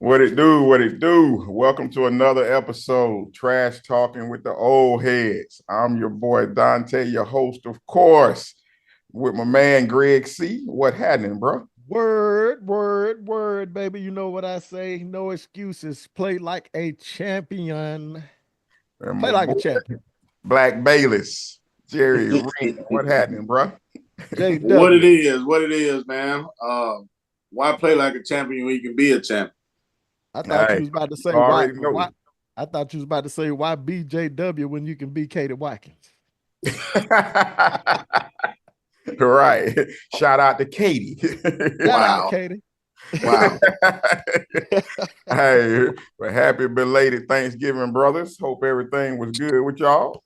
What it do? What it do? Welcome to another episode, Trash Talking with the Old Heads. I'm your boy Dante, your host, of course, with my man Greg C. What happening, bro? Word, baby. You know what I say? No excuses. Play like a champion. And Play my like a boy champion. Black Bayless, Jerry Ring. What happening, bro? JW. What it is, man. Why play like a champion when you can be a champion? I thought you Hey, was about to you say why already know. why I thought you was about to say why BJW when you can be Katie Watkins. Right. Shout out to Katie. Shout out, Wow, Katie. wow. Hey, but happy belated Thanksgiving, brothers. Hope everything was good with y'all.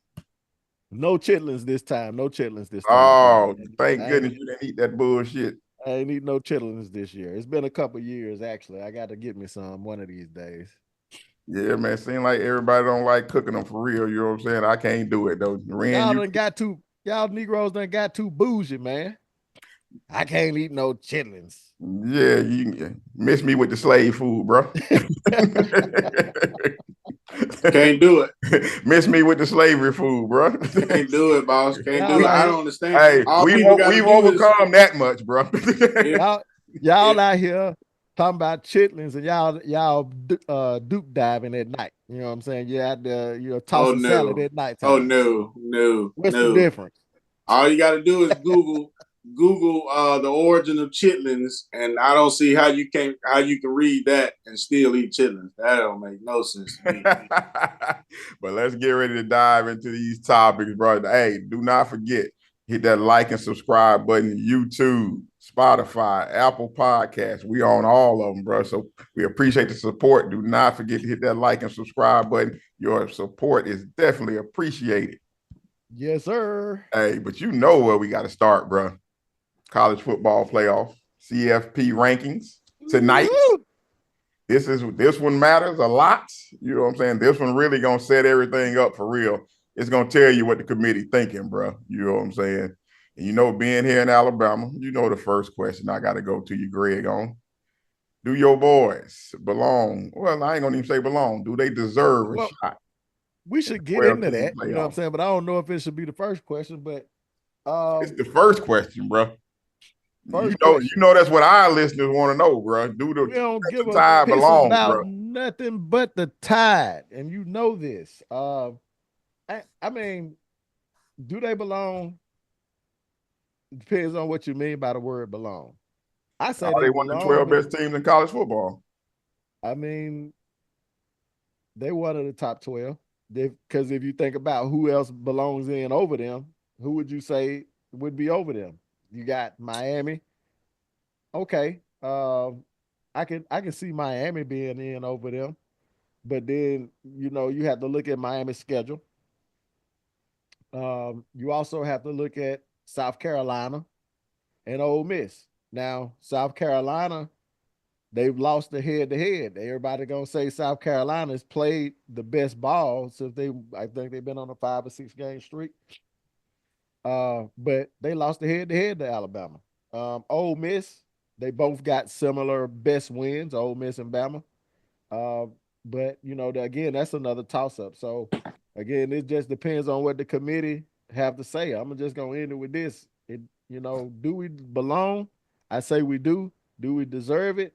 No chitlins this time. No chitlins this time, Katie. Oh, thank I ain't, goodness you didn't eat that bullshit. I ain't eat no chitlins this year. It's been a couple years actually. I got to get me some one of these days. Yeah, man. Seems like everybody don't like cooking them for real. You know what I'm saying? I can't do it though. Ren, Y'all you done got too y'all Negroes done got too bougie, man. I can't eat no chitlins. yeah, you miss me with the slave food, bro. Can't do it. Miss me with the slavery food, bro. Can't do it, boss. Can't do Y'all it. out I here, don't understand. Hey, All people got to we've do is overcome that much, bro. if y'all, y'all if out here talking about chitlins and y'all duke diving at night. You know what I'm saying? You out there, you're oh tossing salad no, at oh nighttime. no, no, What's the no. difference? All you got to do is Google the origin of chitlins, and I don't see how you can read that and still eat chitlins. That don't make no sense to me. But let's get ready to dive into these topics, bro. Hey, do not forget, hit that like and subscribe button, YouTube, Spotify, Apple Podcasts. We on all of them, bro. So we appreciate the support. Do not forget to hit that like and subscribe button. Your support is definitely appreciated. Yes, sir. Hey, but you know where we got to start, bro. College football playoff, CFP rankings tonight. Woo! This one matters a lot. You know what I'm saying? This one really gonna set everything up for real. It's gonna tell you what the committee thinking, bro. You know what I'm saying? And you know, being here in Alabama, you know the first question I got to go to you, Greg, on. Do your boys belong? Well, I ain't gonna even say belong. Do they deserve a Well, shot we at should the get 12 into team that. You know what I'm playoff? saying? But I don't know if it should be the first question. But It's um, the first question, bro. first You question. know that's what our listeners want to know, bro. Do We don't give the a tie piss belong, about bro? nothing but the tide, and you know this. I mean, do they belong? Depends on what you mean by the word belong. I say Are they they one of the belong, 12 but best teams in college football? I mean they one of the top 12. Because if you think about who else belongs in over them, who would you say would be over them? You got Miami. Okay. I can see Miami being in over them, but then you have to look at Miami's schedule. You also have to look at South Carolina and Ole Miss. Now, South Carolina, they've lost the head to head. Everybody gonna say South Carolina's played the best ball since I think they've been on a 5 or 6 game streak. But they lost the head to head to Alabama. Ole Miss, they both got similar best wins, Ole Miss and Bama. Uh, but again, that's another toss up. So again, it just depends on what the committee have to say. I'm just gonna end it with this. Do we belong? I say we do. Do we deserve it?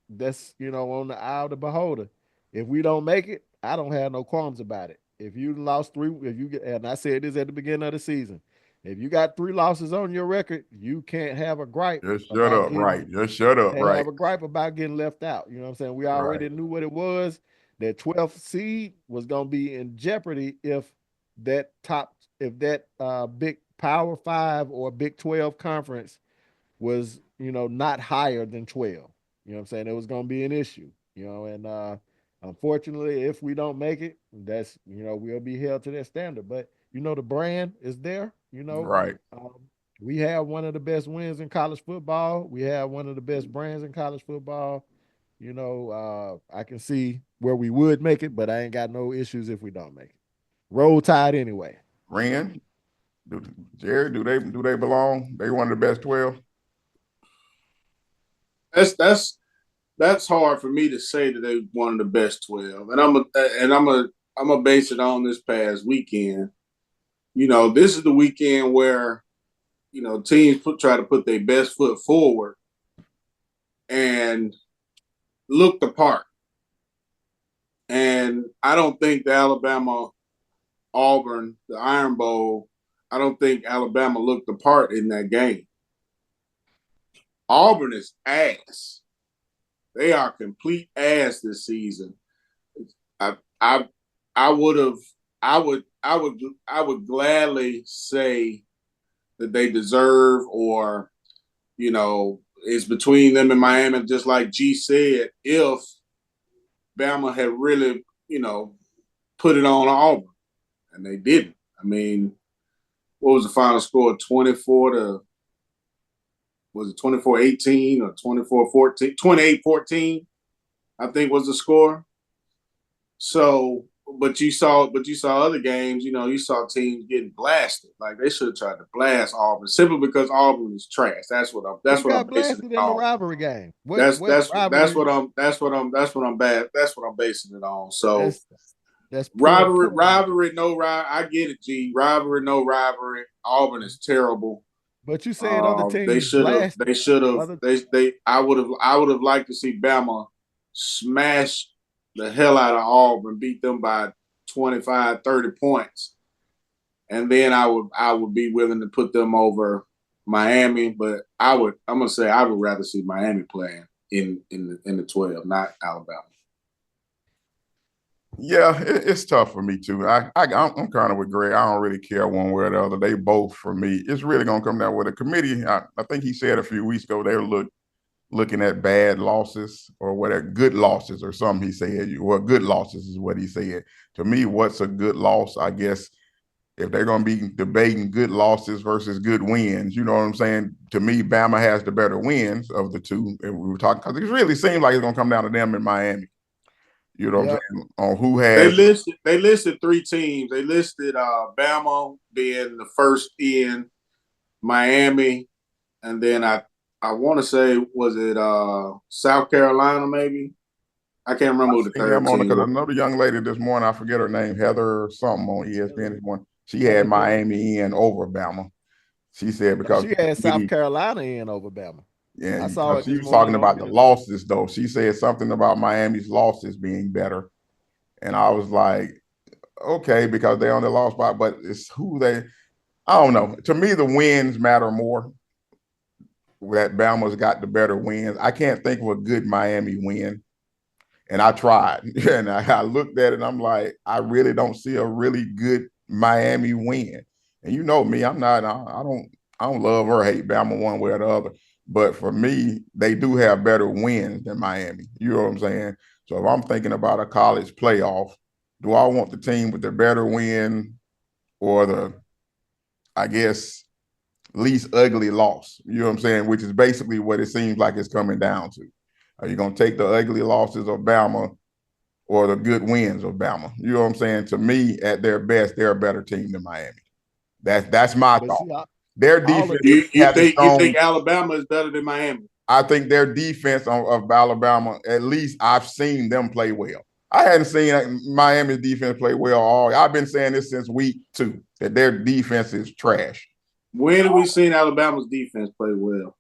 That's on the eye of the beholder. If we don't make it, I don't have no qualms about it. If you lost three, if you get, and I said this at the beginning of the season, if you got 3 losses on your record, you can't have a gripe Just shut about up, getting right? Just shut up, can't right? have a gripe about getting left out. You know what I'm saying? We Right. already knew what it was. That 12th seed was going to be in jeopardy if that big Power Five or Big 12 conference was not higher than 12. You know what I'm saying? It was going to be an issue. And unfortunately, if we don't make it, that's we'll be held to that standard. But the brand is there. Right. We have one of the best wins in college football. We have one of the best brands in college football. I can see where we would make it, but I ain't got no issues if we don't make it. Roll Tide anyway. Ren, do, Jerry, do they belong? They one of the best 12. That's that's hard for me to say that they one of the best 12. And I'm a base it on this past weekend. You know, this is the weekend where, you know, teams try to put their best foot forward and look the part. And I don't think the Alabama Auburn, the Iron Bowl, I don't think Alabama looked the part in that game. Auburn is ass. They are complete ass this season. I I I would gladly say that they deserve, or you know, it's between them and Miami, just like G said, if Bama had really, you know, put it on Auburn. And they didn't. I mean, what was the final score? 24 to, was it 24-18 or 24-14? 28-14, I think was the score. So, but you saw other games, you know, you saw teams getting blasted. Like they should have tried to blast Auburn simply because Auburn is trash. That's what I'm basing it in the on. rivalry game. That's what I'm basing it on. So that's rivalry, no rivalry. I get it, G. Rivalry, no rivalry. Auburn is terrible. But you said other teams. They should have. I would have liked to see Bama smash the hell out of Auburn, beat them by 25, 30 points, and then I would be willing to put them over Miami. But I'm gonna say I would rather see Miami playing in the 12, not Alabama. Yeah, it's tough for me too. I'm kind of with Greg. I don't really care one way or the other. They both for me. It's really gonna come down with a committee. I think he said a few weeks ago they were looking at bad losses or whatever, good losses or something. He said, well, good losses is what he said. To me, what's a good loss? I guess if they're gonna be debating good losses versus good wins, you know what I'm saying? To me, Bama has the better wins of the two. And we were talking because it really seems like it's gonna come down to them in Miami. You know what I'm saying? On who has they listed 3 teams. They listed Bama being the first in, Miami, and then I want to say, was it South Carolina maybe? I can't remember who the third team. Because another young lady this morning, I forget her name, Heather or something on ESPN this morning. She had Miami in over Bama. She said because she had South Carolina in over Bama. Yeah, I saw she was talking about the losses, though. She said something about Miami's losses being better. And I was like, okay, because they only lost by, but it's who they, I don't know. To me, the wins matter more. That Bama's got the better wins. I can't think of a good Miami win. And I tried. And I looked at it and I'm like, I really don't see a really good Miami win. And you know me, I don't love or hate Bama one way or the other. But for me, they do have better wins than Miami. You know what I'm saying? So if I'm thinking about a college playoff, do I want the team with the better win or the, I guess, least ugly loss? You know what I'm saying? Which is basically what it seems like it's coming down to. Are you going to take the ugly losses of Bama or the good wins of Bama? You know what I'm saying? To me, at their best, they're a better team than Miami. That's my thought. Their defense. You think Alabama is better than Miami? I think their defense of Alabama, at least I've seen them play well. I hadn't seen Miami's defense play well all. I've been saying this since week 2 that their defense is trash. When have we seen Alabama's defense play well?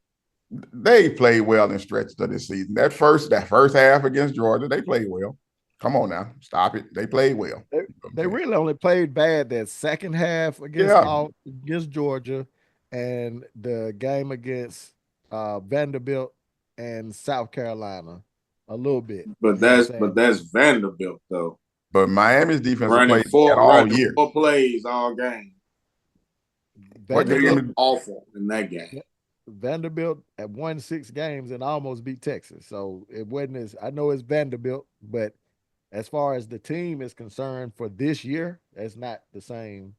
They played well in stretches of this season. That first half against Georgia, they played well. Come on now, stop it. They played well. They really only played bad that second half against Georgia and the game against Vanderbilt and South Carolina a little bit. But that's Vanderbilt though. But Miami's defense played all year. 4 plays all game. Vanderbilt awful in that game. Vanderbilt had won 6 games and almost beat Texas. So it wasn't as, I know it's Vanderbilt, but as far as the team is concerned for this year, that's not the same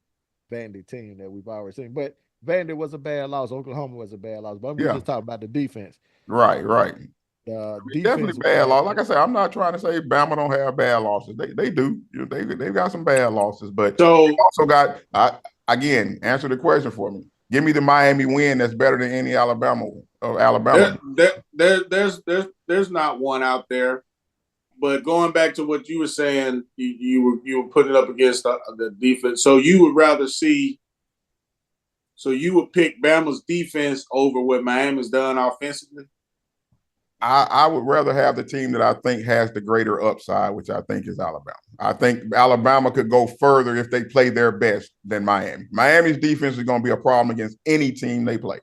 Vandy team that we've already seen. But Vandy was a bad loss. Oklahoma was a bad loss. But I'm just talking about the defense. Right. Definitely bad loss. Like I said, I'm not trying to say Bama don't have bad losses. They do. They've got some bad losses. But they also got, again, answer the question for me. Give me the Miami win that's better than any Alabama win. of Alabama. There's not one out there. But going back to what you were saying, you were putting it up against the defense. So you would rather see. So you would pick Bama's defense over what Miami's done offensively? I would rather have the team that I think has the greater upside, which I think is Alabama. I think Alabama could go further if they play their best than Miami. Miami's defense is going to be a problem against any team they play.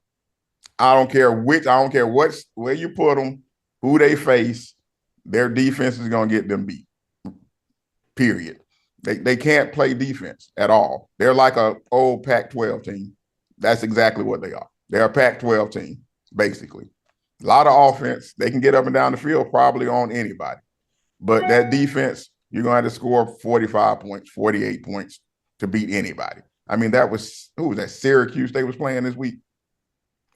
I don't care where you put them, who they face, their defense is going to get them beat. Period. They can't play defense at all. They're like an old Pac-12 team. That's exactly what they are. They're a Pac-12 team, basically. A lot of offense. They can get up and down the field probably on anybody. But that defense, you're going to have to score 45 points, 48 points to beat anybody. I mean, who was that? Syracuse they was playing this week?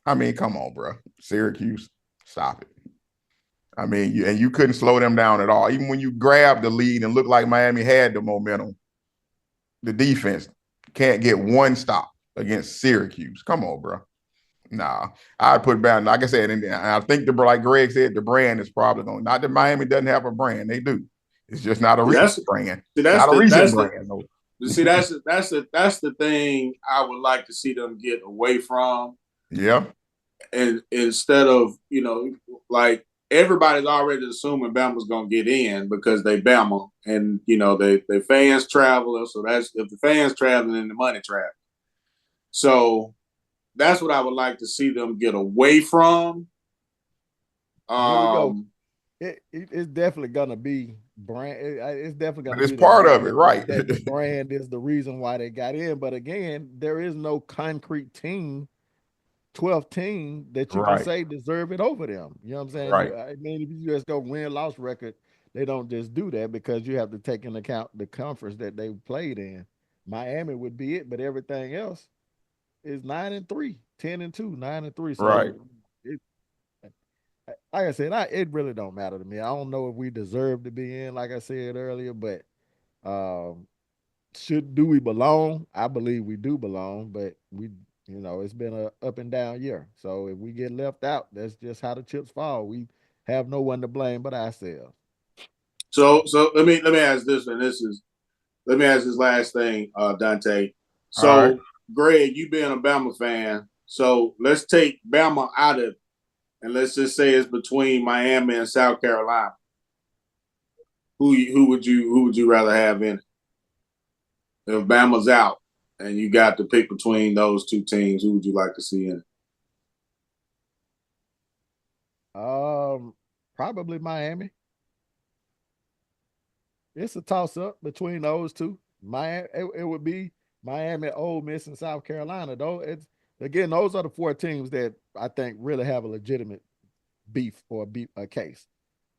I mean, come on, bro. Syracuse, stop it. I mean, you couldn't slow them down at all. Even when you grabbed the lead and looked like Miami had the momentum, the defense can't get one stop against Syracuse. Come on, bro. Nah, I'd put back. Like I said, and I think like Greg said, the brand is probably going. Not that Miami doesn't have a brand, they do. It's just not a recent brand. Not a recent brand. See, that's the thing I would like to see them get away from. Yeah. And instead of like everybody's already assuming Bama's going to get in because they Bama, and they fans travel, so that's if the fans traveling, then the money traveling. So. That's what I would like to see them get away from. Here we go. It's definitely gonna be brand. It's definitely gonna. But it's part of it, right? That the brand is the reason why they got in. But again, there is no concrete team, 12th team that you can say deserve it over them. You know what I'm saying? Right. I mean, if you just go win-loss record, they don't just do that because you have to take into account the conference that they played in. Miami would be it, but everything else is 9-3, 10-2, 9-3. So right. Like I said, it really don't matter to me. I don't know if we deserve to be in, like I said earlier, but do we belong? I believe we do belong, but it's been a up and down year. So if we get left out, that's just how the chips fall. We have no one to blame but ourselves. So let me ask this, and let me ask this last thing, Dante. So Greg, you being a Bama fan, so let's take Bama out of it, and let's just say it's between Miami and South Carolina. Who would you rather have in it? If Bama's out and you got to pick between those two teams, who would you like to see in it? Probably Miami. It's a toss-up between those two. Miami, it would be Miami, Ole Miss, and South Carolina. Though those are the four teams that I think really have a legitimate beef or a case.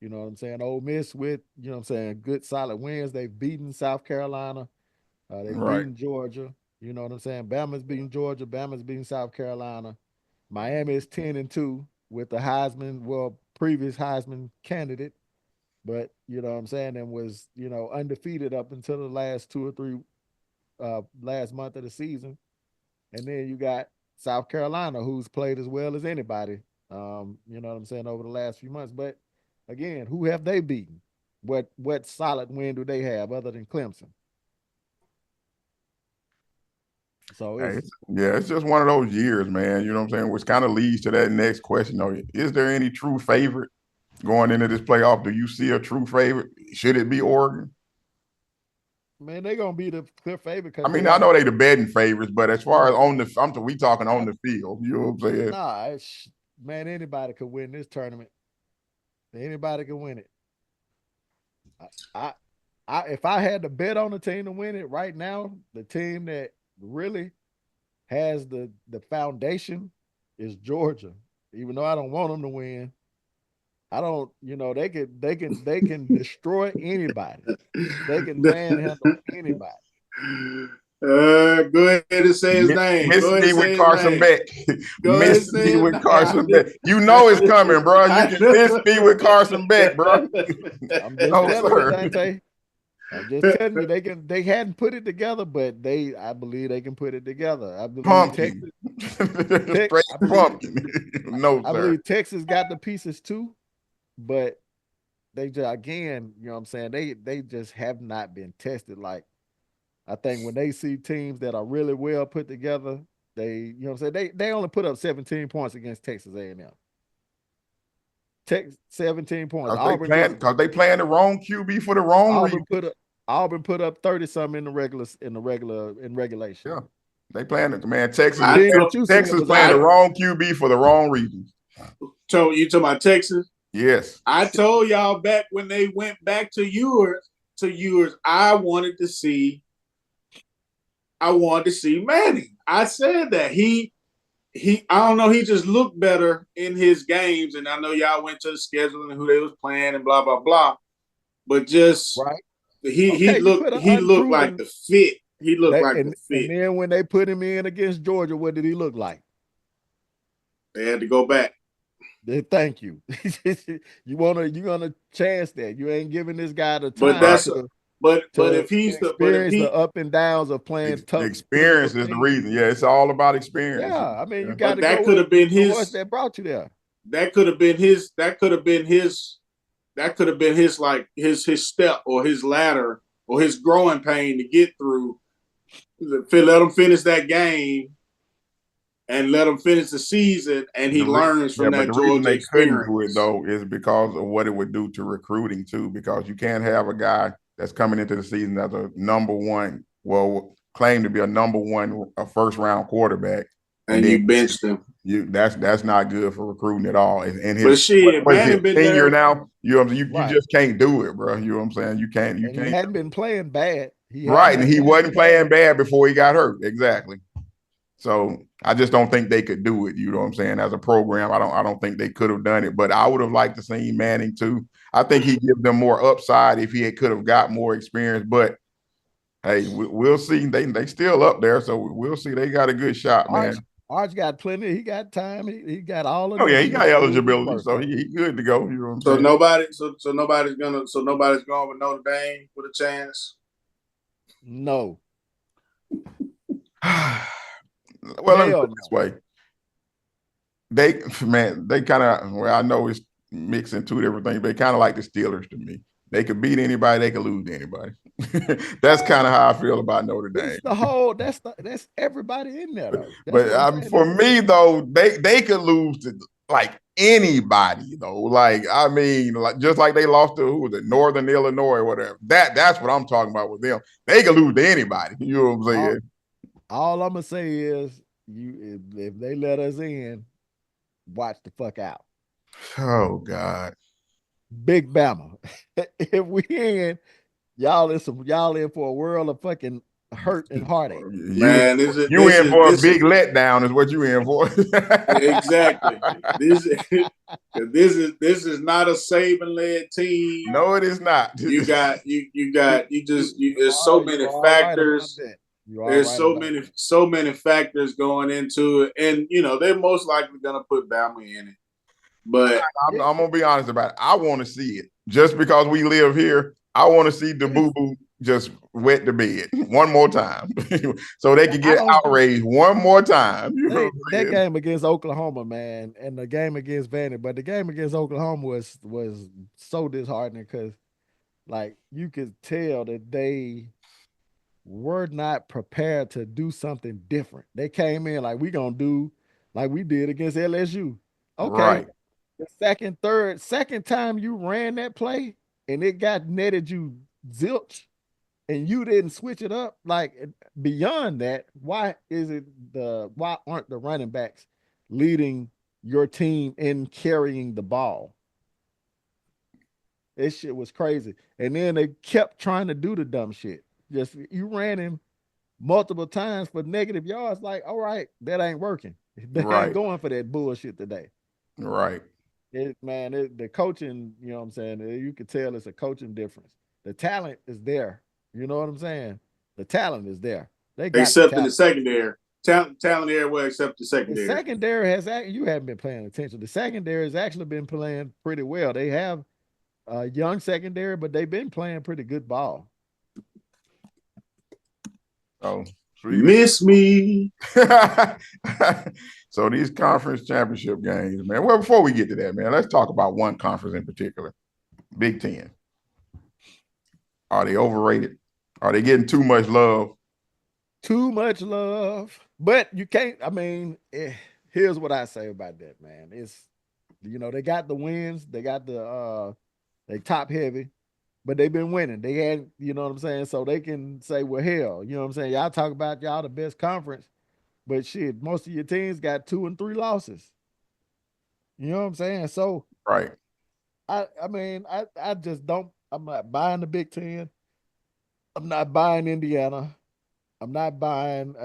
You know what I'm saying? Ole Miss with good solid wins. They've beaten South Carolina. They've beaten Georgia. You know what I'm saying? Bama's beating Georgia. Bama's beating South Carolina. Miami is 10-2 with the previous Heisman candidate, but you know what I'm saying, and was undefeated up until the last 2 or 3. Last month of the season, and then you got South Carolina, who's played as well as anybody. You know what I'm saying, over the last few months. But again, who have they beaten? What solid win do they have other than Clemson? So it's just one of those years, man. You know what I'm saying, which kind of leads to that next question. Though, is there any true favorite going into this playoff? Do you see a true favorite? Should it be Oregon? Man, they're gonna be the clear favorite. I mean, I know they the betting favorites, but as far as we talking on the field. You know what I'm saying? Man, anybody could win this tournament. Anybody can win it. If I had to bet on a team to win it right now, the team that really has the foundation is Georgia. Even though I don't want them to win, I don't. They can destroy anybody. They can manhandle anybody. Go ahead and say his name. Miss me with Carson Beck. Miss me with Carson Beck. You know it's coming, bro. You can miss me with Carson Beck, bro. I'm just telling you, Dante. I'm just telling you, they hadn't put it together, but I believe they can put it together. I believe Pumpkin. Tech, Straight I believe, pumpkin. No, I sir. believe Texas got the pieces too, but they just again, you know what I'm saying? They just have not been tested. Like I think when they see teams that are really well put together, you know what I'm saying? They only put up 17 points against Texas A&M. Tech 17 points. Because they playing the wrong QB for the wrong reason. Auburn put up 30 something in regulation. Yeah. They playing it, man. Texas playing the wrong QB for the wrong reasons. So you talking about Texas? Yes. I told y'all back when they went back to yours, I wanted to see Manning. I said that he I don't know, he just looked better in his games, and I know y'all went to the schedule and who they was playing and blah blah blah, but just right. He looked like the fit. He looked like the fit. And then when they put him in against Georgia, what did he look like? They had to go back. Thank you. You gonna chance that. You ain't giving this guy the But time. if he's the up and downs of playing tough. Experience is the reason. Yeah, it's all about experience. Yeah, I mean, you got to. That could have been his horse that brought you there. That could have been his. That could have been his like his step or his ladder or his growing pain to get through. Let him finish that game and let him finish the season, and he learns from that Georgia experience. The reason they couldn't do it though is because of what it would do to recruiting too. Because you can't have a guy that's coming into the season as a number one, claim to be a number one, a first round quarterback, and you benched him. That's not good for recruiting at all. And his man been senior now, you just can't do it, bro. You know what I'm saying? You can't. He hadn't been playing bad. And he wasn't playing bad before he got hurt. Exactly. So I just don't think they could do it. You know what I'm saying? As a program, I don't think they could have done it. But I would have liked to see Manning too. I think he gives them more upside if he could have got more experience. But hey, we'll see. They still up there, so we'll see. They got a good shot, man. Arch got plenty. He got time. He got all of. Oh yeah, he got eligibility, so he good to go. You know what I'm saying? Nobody's going with Notre Dame with a chance. No. Well, let me put it this way. They kind of, I know it's mixing two different things, but they kind of like the Steelers to me. They could beat anybody, they could lose to anybody. That's kind of how I feel about Notre Dame. That's everybody in there, though. But for me, though, they could lose to like anybody, though. Like, I mean, just like they lost to Northern Illinois or whatever. That's what I'm talking about with them. They could lose to anybody. You know what I'm saying? All I'm gonna say is, if they let us in, watch the fuck out. Oh God, Big Bama. If we in, y'all in for a world of fucking hurt and heartache. Man, you in for a big letdown is what you in for. Exactly. This is not a Saban-led team. No, it is not. There's so many factors. There's so many factors going into it, and they're most likely gonna put Bama in it. But I'm gonna be honest about it. I want to see it just because we live here. I want to see the boo boo just wet the bed one more time, so they can get outraged one more time. That game against Oklahoma, man, and the game against Vandy, but the game against Oklahoma was so disheartening because, like, you could tell that they were not prepared to do something different. They came in like, we gonna do like we did against LSU. Okay. Right. The second time you ran that play and it got netted you zilch and you didn't switch it up. Like, beyond that, why aren't the running backs leading your team in carrying the ball? This shit was crazy. And then they kept trying to do the dumb shit. Just, you ran him multiple times for negative yards. Like, all right, that ain't working. They ain't going for that bullshit today. Right. The coaching, you know what I'm saying? You could tell it's a coaching difference. The talent is there. You know what I'm saying? The talent is there. Except in the secondary. Talent everywhere except the secondary. The secondary you haven't been paying attention. The secondary has actually been playing pretty well. They have a young secondary, but they've been playing pretty good ball. Oh, sweet. Miss me. So these conference championship games, man. Well, before we get to that, man, let's talk about one conference in particular, Big Ten. Are they overrated? Are they getting too much love? Too much love, but you can't. I mean, here's what I say about that, man. It's they got the wins, they got they top heavy, but they've been winning. They had, you know what I'm saying, so they can say, well, hell, you know what I'm saying. Y'all talk about y'all the best conference, but shit, most of your teams got 2 and 3 losses. You know what I'm saying? So Right. I mean, I just don't. I'm not buying the Big Ten. I'm not buying Indiana. I'm not buying.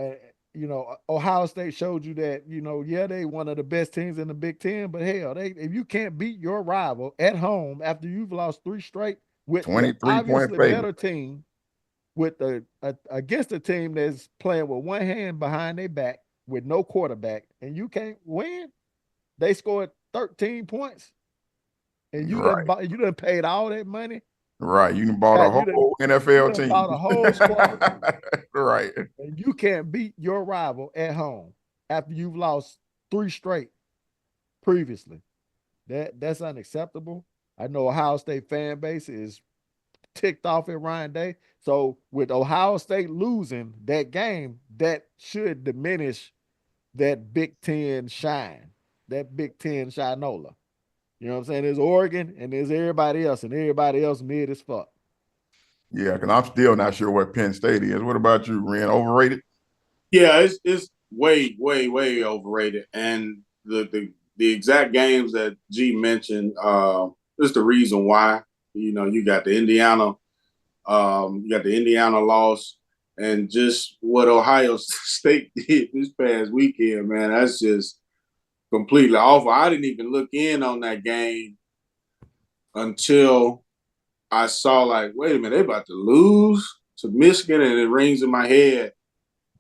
Ohio State showed you that. Yeah, they one of the best teams in the Big Ten. But hell, if you can't beat your rival at home after you've lost 3 straight with the 23-point obviously favorite. better team, with against a team that's playing with one hand behind their back with no quarterback, and you can't win. They scored 13 points, and Right. you done paid all that money. Right. You bought a whole You NFL done team. bought a whole squad. Right. And you can't beat your rival at home after you've lost 3 straight previously. That's unacceptable. I know Ohio State fan base is ticked off at Ryan Day. So with Ohio State losing that game, that should diminish that Big Ten shine, that Big Ten shinola. You know what I'm saying? There's Oregon and there's everybody else, and everybody else mid as fuck. Yeah, because I'm still not sure what Penn State is. What about you, Ren? Overrated? Yeah, it's way, way, way overrated. And the exact games that G mentioned is the reason why. You got the Indiana, loss, and just what Ohio State did this past weekend, man. That's just completely awful. I didn't even look in on that game until I saw, like, wait a minute, they about to lose to Michigan, and it rings in my head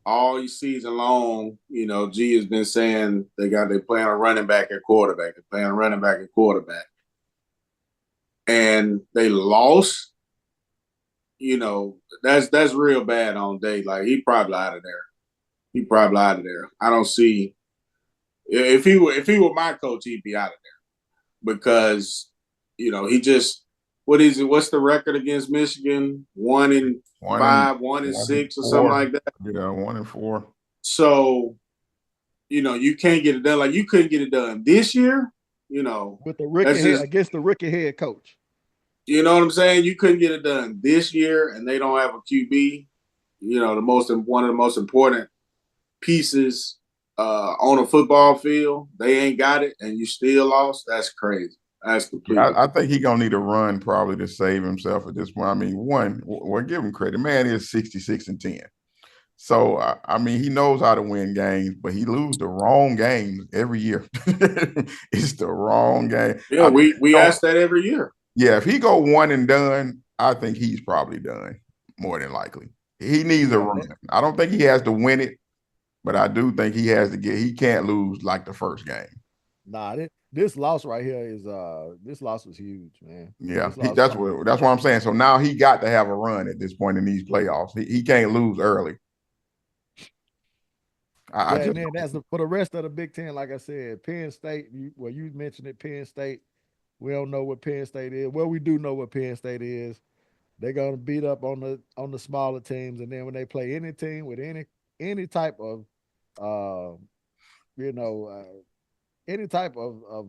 all season long. G has been saying they playing a running back at quarterback. They're playing a running back at quarterback. And they lost. That's real bad on Day. Like, he probably out of there. I don't see, if he were my coach, he'd be out of there because he just, what is it? What's the record against Michigan? 1-5, 1-6, or something like that. Yeah, 1-4. So, you can't get it done. Like, you couldn't get it done this year. With the rookie head against the rookie head coach. You know what I'm saying? You couldn't get it done this year, and they don't have a QB. One of the most important pieces on a football field. They ain't got it, and you still lost. That's crazy. That's completely. Yeah, I think he's gonna need a run probably to save himself at this point. I mean, give him credit. Man is 66-10. So I mean, he knows how to win games, but he loses the wrong games every year. It's the wrong game. Yeah, we ask that every year. Yeah, if he go one and done, I think he's probably done more than likely. He needs a run. I don't think he has to win it, but I do think he has to he can't lose like the first game. Nah, this loss right here is this loss was huge, man. Yeah, that's what I'm saying. So now he got to have a run at this point in these playoffs. He can't lose early. And then for the rest of the Big Ten, like I said, Penn State. You mentioned it, Penn State. We don't know what Penn State is. Well, we do know what Penn State is. They're gonna beat up on the smaller teams, and then when they play any team with any type of, any type of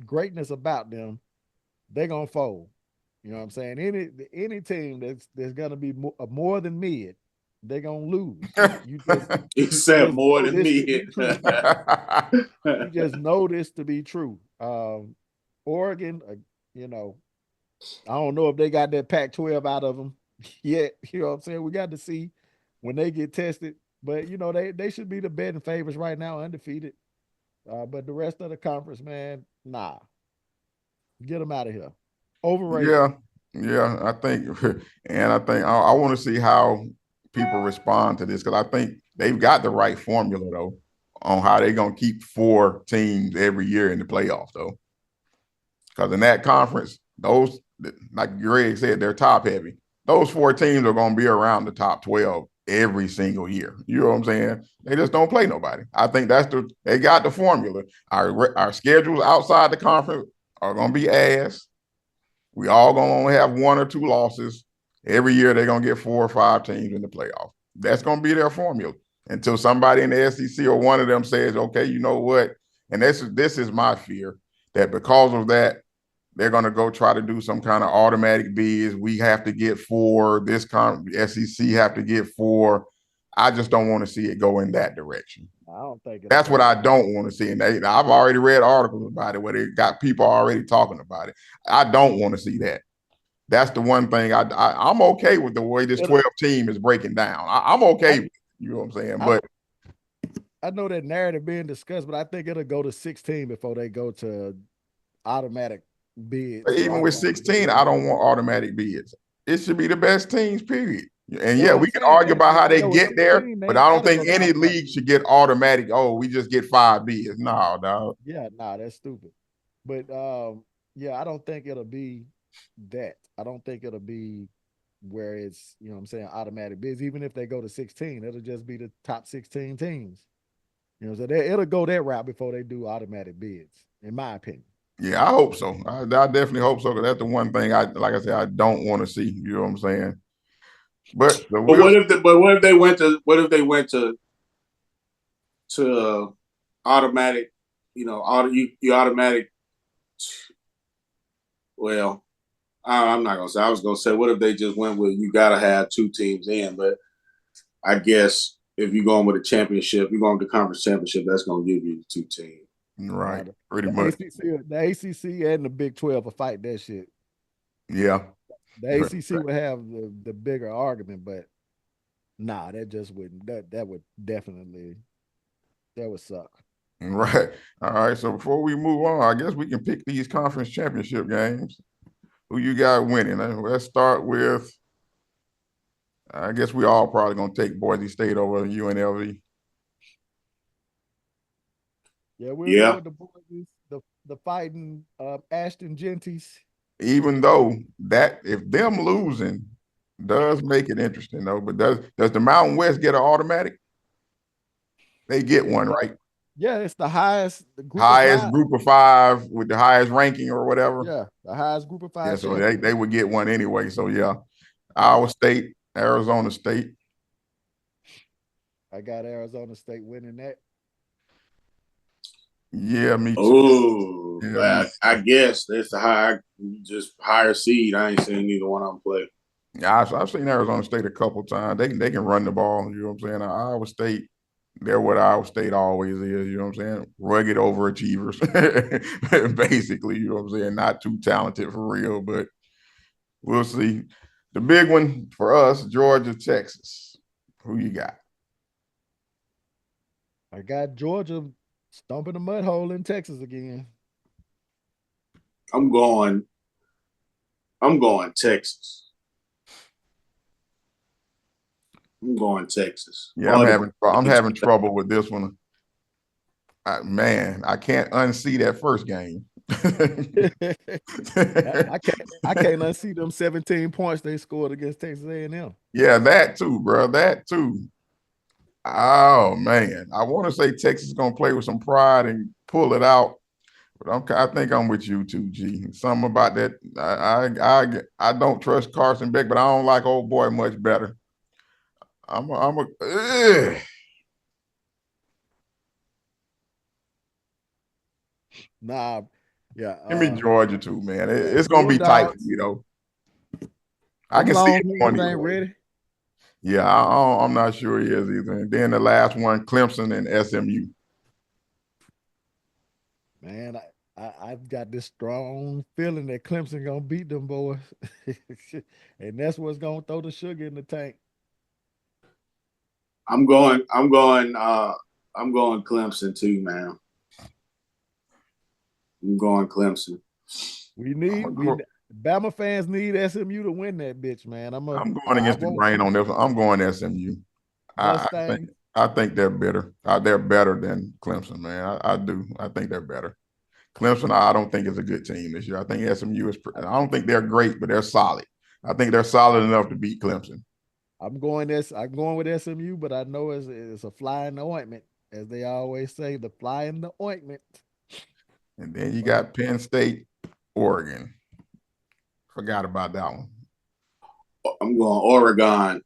greatness about them, they're gonna fold. You know what I'm saying? Any team that's gonna be more than mid, they're gonna lose. He said more than mid. You just know this to be true. Oregon, I don't know if they got that Pac-12 out of them yet. You know what I'm saying? We got to see when they get tested. But, they should be the betting favorites right now, undefeated. But the rest of the conference, man, nah. Get them out of here. Overrated. Yeah, I think I want to see how people respond to this, because I think they've got the right formula, though, on how they're going to keep 4 teams every year in the playoffs, though. Because in that conference, those, like Greg said, they're top heavy. Those 4 teams are going to be around the top 12 every single year. You know what I'm saying? They just don't play nobody. I think they got the formula. Our schedules outside the conference are gonna be ass. We all gonna only have 1 or 2 losses. Every year they're gonna get 4 or 5 teams in the playoff. That's gonna be their formula until somebody in the SEC or one of them says, okay, you know what? And this is my fear that because of that, they're going to go try to do some kind of automatic bids. We have to get 4. SEC have to get 4. I just don't want to see it go in that direction. I don't think that's what I don't want to see. And I've already read articles about it where they got people already talking about it. I don't want to see that. That's the one thing I'm okay with the way this 12 team is breaking down. I'm okay with it, you know what I'm saying? But I know that narrative being discussed, but I think it'll go to 16 before they go to automatic bids. Even with 16, I don't want automatic bids. It should be the best teams, period. And yeah, we can argue about how they get there, but I don't think any league should get automatic. Oh, we just get 5 bids. No, dog. Yeah, that's stupid. But yeah, I don't think it'll be that. I don't think it'll be where it's, you know what I'm saying, automatic bids. Even if they go to 16, it'll just be the top 16 teams. You know, so it'll go that route before they do automatic bids, in my opinion. Yeah, I hope so. I definitely hope so, because that's the one thing like I said, I don't want to see. You know what I'm saying? But what if they went to automatic, you know, you automatic. Well, I'm not gonna say. I was gonna say, what if they just went with you gotta have 2 teams in? But I guess if you're going with a championship, you're going with the conference championship, that's gonna give you the 2 teams. Right, pretty much. The ACC and the Big 12 will fight that shit. Yeah. The ACC would have the bigger argument, but nah, that just wouldn't. That would definitely, that would suck. Right. All right. So before we move on, I guess we can pick these conference championship games. Who you got winning? Let's start with, I guess we all probably going to take Boise State over UNLV. Yeah, we'll go with the Boise, the fighting Ashton Genties. Even though that, if them losing does make it interesting though, but does the Mountain West get an automatic? They get one, right? Yeah, it's the highest group of 5 with the highest ranking or whatever. Yeah, the highest group of 5. Yeah, so they would get one anyway. So yeah, Iowa State, Arizona State. I got Arizona State winning that. Yeah, me too. Oh, yeah, I guess that's the higher seed. I ain't seen neither one of them play. Yeah, I've seen Arizona State a couple times. They can run the ball. You know what I'm saying? Iowa State, they're what Iowa State always is. You know what I'm saying? Rugged overachievers, basically. You know what I'm saying? Not too talented for real, but we'll see. The big one for us, Georgia, Texas. Who you got? I got Georgia stomping the mud hole in Texas again. I'm going Texas. I'm going Texas. Yeah, I'm having trouble with this one. Man, I can't unsee that first game. I can't unsee them 17 points they scored against Texas A&M. Yeah, that too, bro. That too. Oh man, I want to say Texas is gonna play with some pride and pull it out, but I think I'm with you too, G. Something about that. I don't trust Carson Beck, but I don't like old boy much better. Nah, yeah. Give me Georgia too, man. It's gonna be tight, you know. I can see it going either way. Ready. Yeah, I'm not sure he is either. And then the last one, Clemson and SMU. Man, I've got this strong feeling that Clemson gonna beat them boys, and that's what's gonna throw the sugar in the tank. I'm going Clemson too, man. I'm going Clemson. Bama fans need SMU to win that bitch, man. I'm going against the grain on this one. I'm going SMU. I think they're better. They're better than Clemson, man. I do. I think they're better. Clemson, I don't think is a good team this year. I think SMU is. I don't think they're great, but they're solid. I think they're solid enough to beat Clemson. I'm going with SMU, but I know it's a fly in the ointment, as they always say, the fly in the ointment. And then you got Penn State, Oregon. Forgot about that one. I'm going Oregon.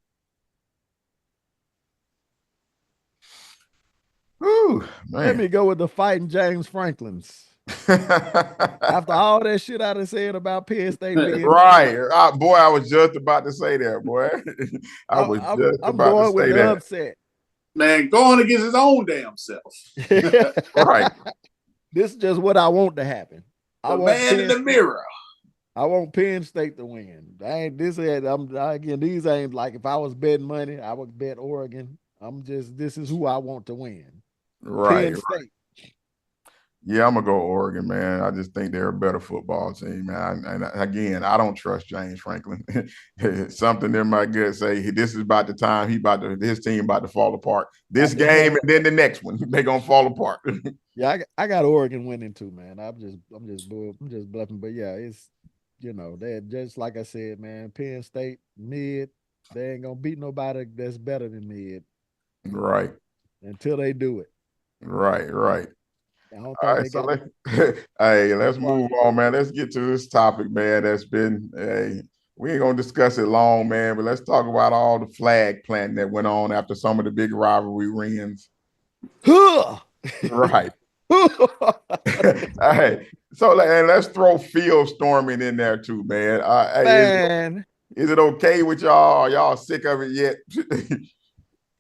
Ooh, Let man. me go with the fighting James Franklins. After all that shit I done said about Penn State being right. Boy, I was just about to say that, boy. I was just I'm about to going with say the that. upset. Man, going against his own damn self. Right. This is just what I want to happen. The man in the mirror. I want Penn State to win. These ain't like if I was betting money, I would bet Oregon. This is who I want to win. Right. Penn State. Yeah, I'm gonna go Oregon, man. I just think they're a better football team, man. And again, I don't trust James Franklin. Something in my gut say this is about the time his team about to fall apart. This game and then the next one, they gonna fall apart. Yeah, I got Oregon winning too, man. I'm just bluffing, but yeah, it's they're just like I said, man. Penn State mid, they ain't gonna beat nobody that's better than mid. Right. Until they do it. Right. I don't All think right, they so got. let's move on, man. Let's get to this topic, man. We ain't gonna discuss it long, man, but let's talk about all the flag planting that went on after some of the big rivalry wins. Right. All right. So and let's throw field storming in there too, man. Man, is it okay with y'all? Are y'all sick of it yet?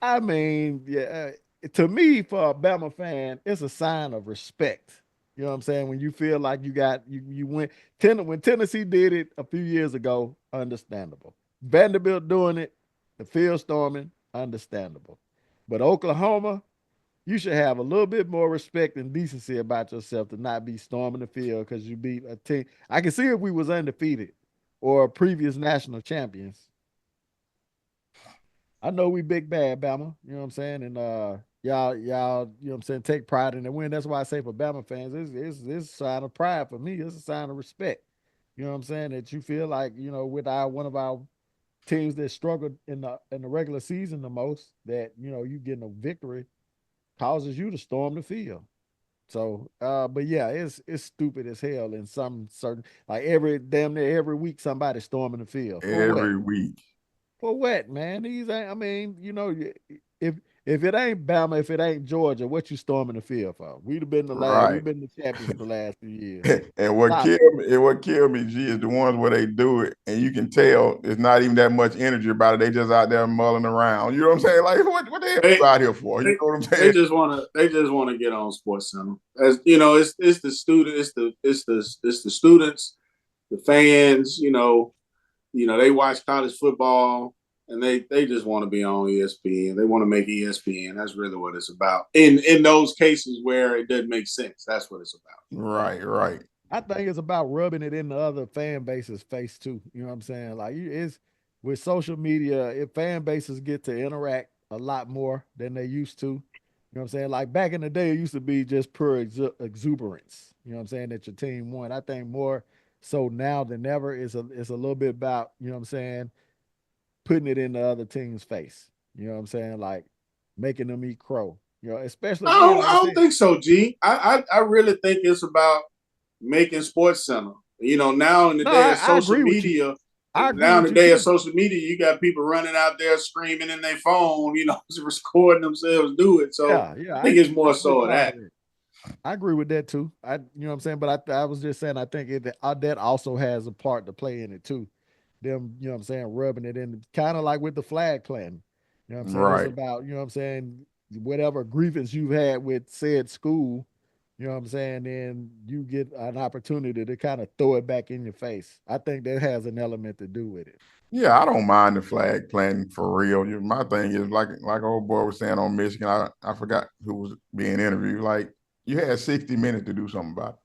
I mean, yeah. To me, for a Bama fan, it's a sign of respect. You know what I'm saying? When you feel like you went. When Tennessee did it a few years ago, understandable. Vanderbilt doing it, the field storming, understandable. But Oklahoma, you should have a little bit more respect and decency about yourself to not be storming the field because you beat a team. I can see if we was undefeated or previous national champions. I know we big bad Bama, you know what I'm saying? And y'all, you know what I'm saying, take pride in the win. That's why I say for Bama fans, it's a sign of pride for me. It's a sign of respect. You know what I'm saying? That you feel like, with one of our teams that struggled in the regular season the most, that you getting a victory causes you to storm the field. So, but yeah, it's stupid as hell in some certain, like damn near every week somebody storming the field for what? Every week. For what, man? These ain't. I mean, if if it ain't Bama, if it ain't Georgia, what you storming the field for? We've been Right. we've been the champions the last few years. And what Stop it. killed me, G, is the ones where they do it, and you can tell it's not even that much energy about it. They just out there mulling around. You know what I'm saying? Like, what the hell you out here for? You know what I'm saying? They just want to get on Sports Center. As you know, it's the student, it's the students, the fans. They watch college football and they just want to be on ESPN. They want to make ESPN. That's really what it's about. In those cases where it doesn't make sense, that's what it's about. Right. I think it's about rubbing it in the other fan base's face too. You know what I'm saying? Like it's with social media, if fan bases get to interact a lot more than they used to. You know what I'm saying? Like back in the day, it used to be just pure exuberance. You know what I'm saying? That your team won. I think more so now than ever is it's a little bit about, you know what I'm saying, putting it in the other team's face. You know what I'm saying? Like making them eat crow. Especially again, like I I don't said, think so, G. I really think it's about making Sports Center. Now in the no, day of I social agree with you. media, I agree now in with the you day of too. social media, you got people running out there screaming in their phone, recording themselves do it. So Yeah, I think it's more I'm with so of all that. of it. I agree with that too. You know what I'm saying, but I was just saying I think that also has a part to play in it too. Them, you know what I'm saying, rubbing it in, kind of like with the flag planting. You know what I'm saying? It's Right. about, you know what I'm saying, whatever grievance you've had with said school, you know what I'm saying, then you get an opportunity to kind of throw it back in your face. I think that has an element to do with it. Yeah, I don't mind the flag planting for real. My thing is like old boy was saying on Michigan. I forgot who was being interviewed. Like you had 60 minutes to do something about it.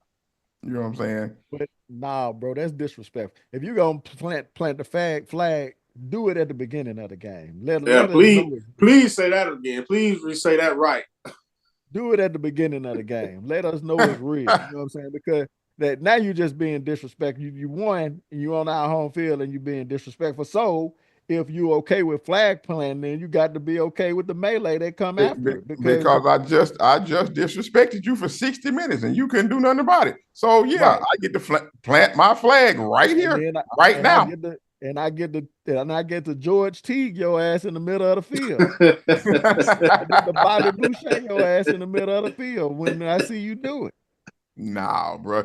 You know what I'm saying? But nah, bro, that's disrespectful. If you gonna plant the flag, do it at the beginning of the game. Yeah, Let us know please, it's real. please say that again. Please say that right. Do it at the beginning of the game. Let us know it's real. You know what I'm saying? Because that now you're just being disrespectful. You won and you on our home field and you being disrespectful. So if you okay with flag playing, then you got to be okay with the melee that come after it. Because I just disrespected you for 60 minutes and you couldn't do nothing about it. So yeah, Right. I get to plant my flag right here, right now. I get to George Teague your ass in the middle of the field. I get to Bobby Boucher your ass in the middle of the field when I see you do it. Nah, bro.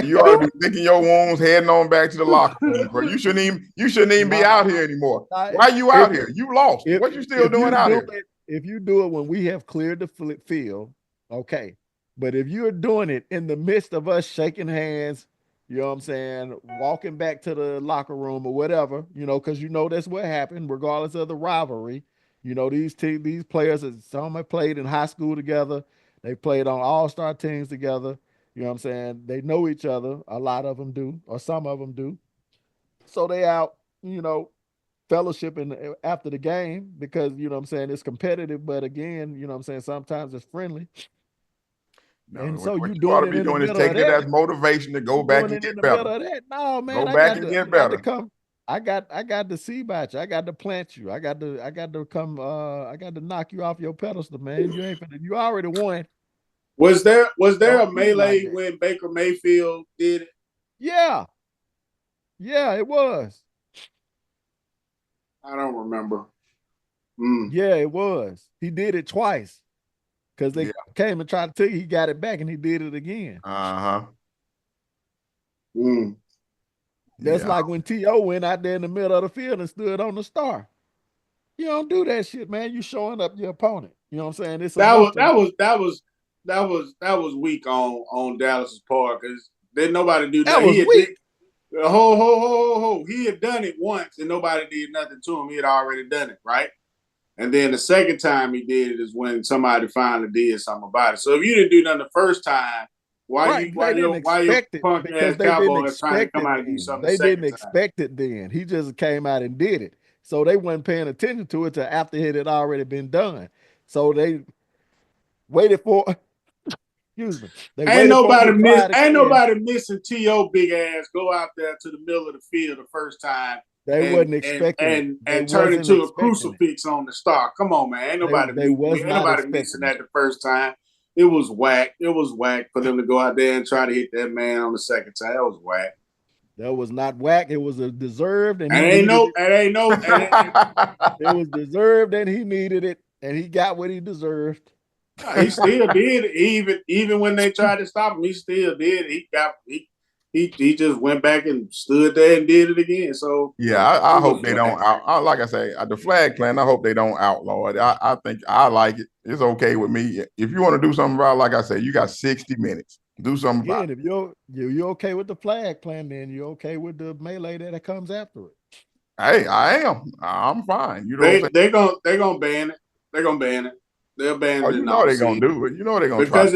You ought to be licking your wounds, heading on back to the locker room, bro. You shouldn't even be out here anymore. Why are you out here? You lost. What you still doing out here? If you do it when we have cleared the field, okay. But if you're doing it in the midst of us shaking hands, you know what I'm saying, walking back to the locker room or whatever, because that's what happened, regardless of the rivalry. These players, some have played in high school together. They played on all-star teams together. You know what I'm saying? They know each other. A lot of them do, or some of them do. So they out, fellowshipping after the game because, you know what I'm saying, it's competitive. But again, you know what I'm saying, sometimes it's friendly. No, and so you ought doing to be it in the doing is middle of taking it that. as motivation to go back and get better. No, man, go back and get better. I got to see about you. I got to plant you. I got to come. I got to knock you off your pedestal, man. You already won. Was there a melee when Baker Mayfield did it? Yeah, it was. I don't remember. Yeah, it was. He did it twice because they came and tried to tell you he got it back, and he did it again. That's like when T.O. went out there in the middle of the field and stood on the star. You don't do that shit, man. You showing up your opponent. You know what I'm saying? That was weak on Dallas's part because then nobody do that. That was weak. Ho. He had done it once and nobody did nothing to him. He had already done it, right? And then the second time he did it is when somebody finally did something about it. So if you didn't do nothing the first time, why you punk ass Cowboys trying to come out and do something the second time? They didn't expect it then. He just came out and did it. So they wasn't paying attention to it till after it had already been done. So they waited for excuse me. Ain't nobody missing T.O. big ass go out there to the middle of the field the first time. They wasn't expecting and turn into a crucifix on the star. Come on, man. Ain't nobody missing that the first time. It was whack. It was whack for them to go out there and try to hit that man on the second time. That was whack. That was not whack. It was a deserved, and it was deserved, and he needed it, and he got what he deserved. He still did it. Even when they tried to stop him, he still did it. He just went back and stood there and did it again. So yeah, I hope they don't like I say, the flag plan. I hope they don't outlaw it. I think I like it. It's okay with me. If you want to do something about it, like I say, you got 60 minutes. Do something about it. If you're okay with the flag plan, then you're okay with the melee that comes after it. Hey, I am. I'm fine. You know they're gonna ban it. They're gonna ban it. They'll ban it. You know they're gonna do it. You know they're gonna because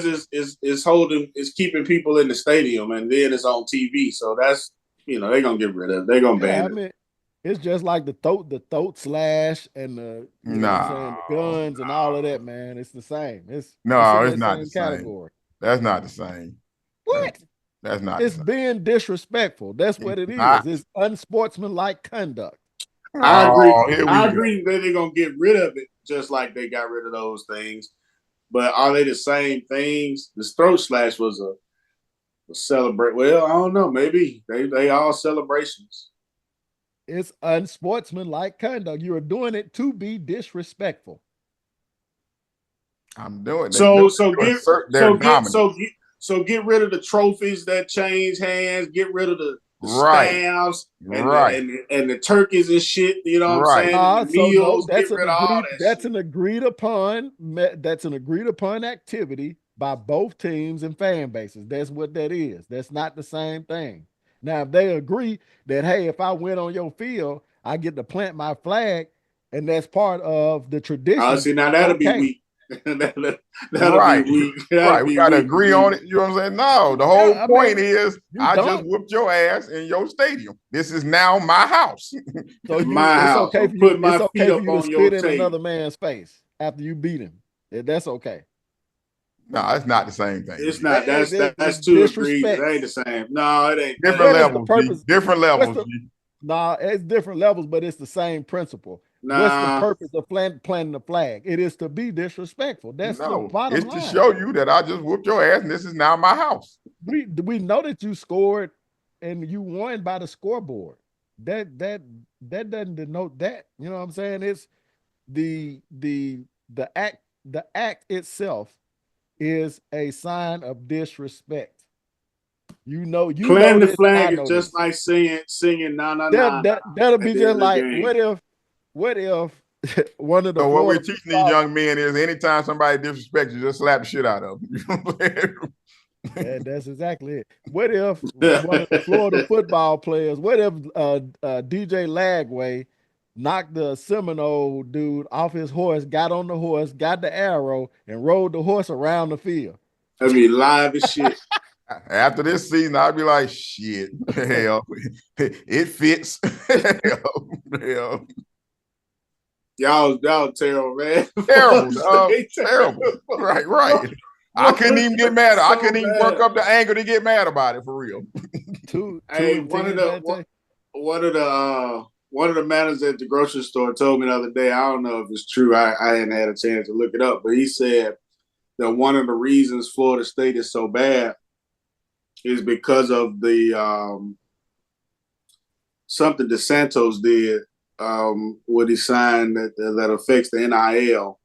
it's keeping people in the stadium and then it's on TV. So that's they're gonna get rid of it. They're gonna ban it. It's just like the throat slash and the the guns and all of that, man. It's the same. It's not the same. That's not the same. What? That's not. It's being disrespectful. That's what it is. It's unsportsmanlike conduct. I agree. I agree that they're gonna get rid of it, just like they got rid of those things. But are they the same things? The throat slash was a celebrate. Well, I don't know. Maybe they all celebrations. It's unsportsmanlike conduct. You are doing it to be disrespectful. I'm doing it. So get rid of the trophies that change hands. Get rid of the staffs and the turkeys and shit. You know what I'm saying? Meals. Get rid of all that. That's an agreed upon. That's an agreed upon activity by both teams and fan bases. That's what that is. That's not the same thing. Now, if they agree that, hey, if I went on your field, I get to plant my flag, and that's part of the tradition. See, now that'll be weak. that'll be weak. We got to agree on it. You know what I'm saying? No, the whole point is I just whooped your ass in your stadium. This is now my house. So my house. Okay for put my feet up on your spit in another man's face after you beat him. That's okay. No, it's not the same thing. It's not. That's two agreed. It ain't the same. No, it ain't. Different levels. Different levels. Nah, it's different levels, but it's the same principle. What's the Nah, purpose of planting the flag? It is to be disrespectful. That's the No, bottom it's to line. show you that I just whooped your ass and this is now my house. We know that you scored and you won by the scoreboard. That doesn't denote that. You know what I'm saying? It's the act itself is a sign of disrespect. You know planting the this, and I flag is know just this. like singing na na That na na that that'll at be the end just of the like game. what if one of the So what we're Florida teaching these football young men is anytime somebody disrespects you, just slap the shit out of them. You know what I'm saying? that's exactly it. What if one of the Florida football players, what if DJ Lagway knocked the Seminole dude off his horse, got on the horse, got the arrow, and rode the horse around the field? I mean, live as shit. After this season, I'd be like, shit, hell, it fits. Hell, Y'all terrible, man. terrible, dog. Terrible. Right. I couldn't even get mad. I couldn't even work up the anger to get mad about it for real. Two Hey, and ten, Dante. one of the managers at the grocery store told me the other day. I don't know if it's true. I hadn't had a chance to look it up, but he said that one of the reasons Florida State is so bad is because of the something DeSantos did when he signed that affects the NIL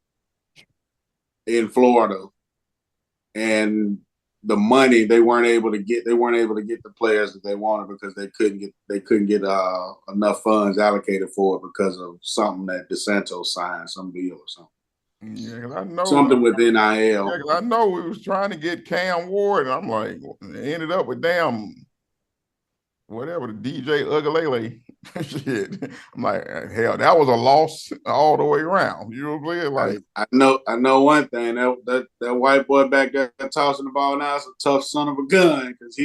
in Florida, and the money they weren't able to get the players that they wanted because they couldn't get enough funds allocated for it because of something that DeSantos signed, some deal or something. Yeah, 'cause I know. Something with NIL. Yeah, 'cause I know we was trying to get Cam Ward, and I'm like, it ended up with damn whatever the DJ Ugalele shit. I'm like, hell, that was a loss all the way around. You know what I'm saying? Like, I know one thing that white boy back there tossing the ball now is a tough son of a gun because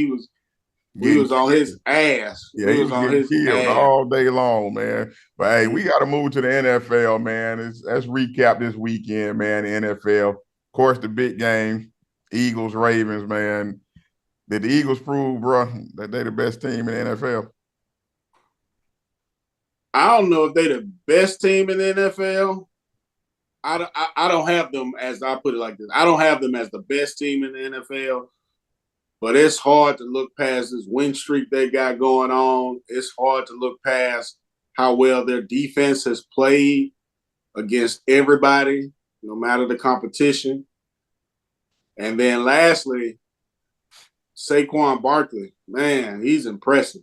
we was on his ass. yeah, We he was was on getting his killed ass. all day long, man. But hey, we got to move to the NFL, man. Let's recap this weekend, man. The NFL, of course, the big game, Eagles, Ravens, man. Did the Eagles prove, bro, that they're the best team in the NFL? I don't know if they're the best team in the NFL. I don't have them as I put it like this. I don't have them as the best team in the NFL. But it's hard to look past this win streak they got going on. It's hard to look past how well their defense has played against everybody, no matter the competition. And then lastly, Saquon Barkley, man, he's impressive.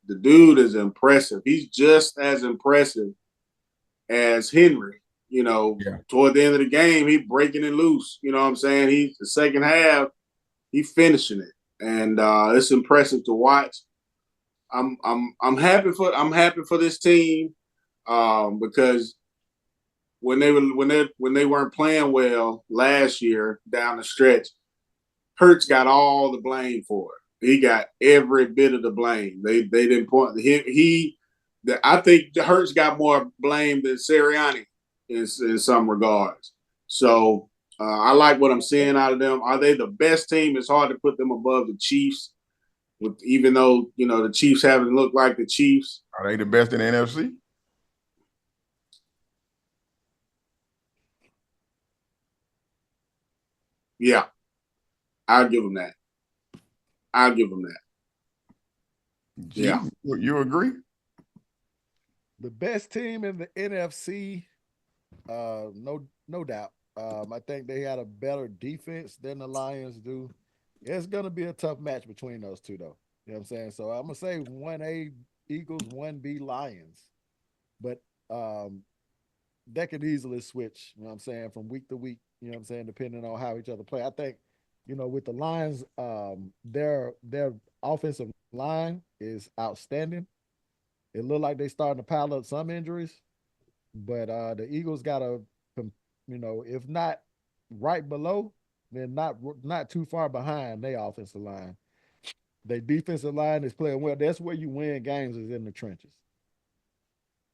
The dude is impressive. He's just as impressive as Henry. Toward the end of the game, he breaking it loose. You know what I'm saying? He's the second half, he finishing it. And it's impressive to watch. I'm happy for this team because when they weren't playing well last year down the stretch, Hurts got all the blame for it. He got every bit of the blame. They didn't point I think Hurts got more blame than Sirianni in some regards. So I like what I'm seeing out of them. Are they the best team? It's hard to put them above the Chiefs, even though the Chiefs haven't looked like the Chiefs. Are they the best in the NFC? Yeah, I'll give them that. I'll give them that. Yeah, you agree? The best team in the NFC, no doubt. I think they had a better defense than the Lions do. It's gonna be a tough match between those two, though. You know what I'm saying? So I'm gonna say 1A Eagles, 1B Lions. But that could easily switch, you know what I'm saying, from week to week, you know what I'm saying, depending on how each other play. I think, with the Lions, their offensive line is outstanding. It looked like they starting to pile up some injuries, but the Eagles got to, if not right below, then not too far behind their offensive line. Their defensive line is playing well. That's where you win games is in the trenches.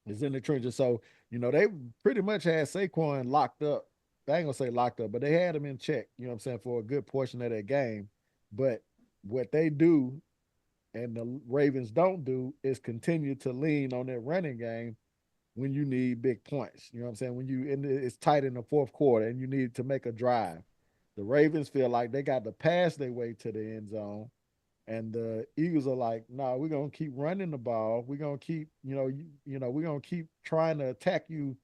It's in the trenches. So, they pretty much had Saquon locked up. I ain't gonna say locked up, but they had him in check, you know what I'm saying, for a good portion of that game. But what they do and the Ravens don't do is continue to lean on that running game when you need big points. You know what I'm saying? When it's tight in the fourth quarter and you need to make a drive. The Ravens feel like they got to pass their way to the end zone. And the Eagles are like, no, nah, we're gonna keep running the ball. We're gonna keep, we're gonna keep trying to attack you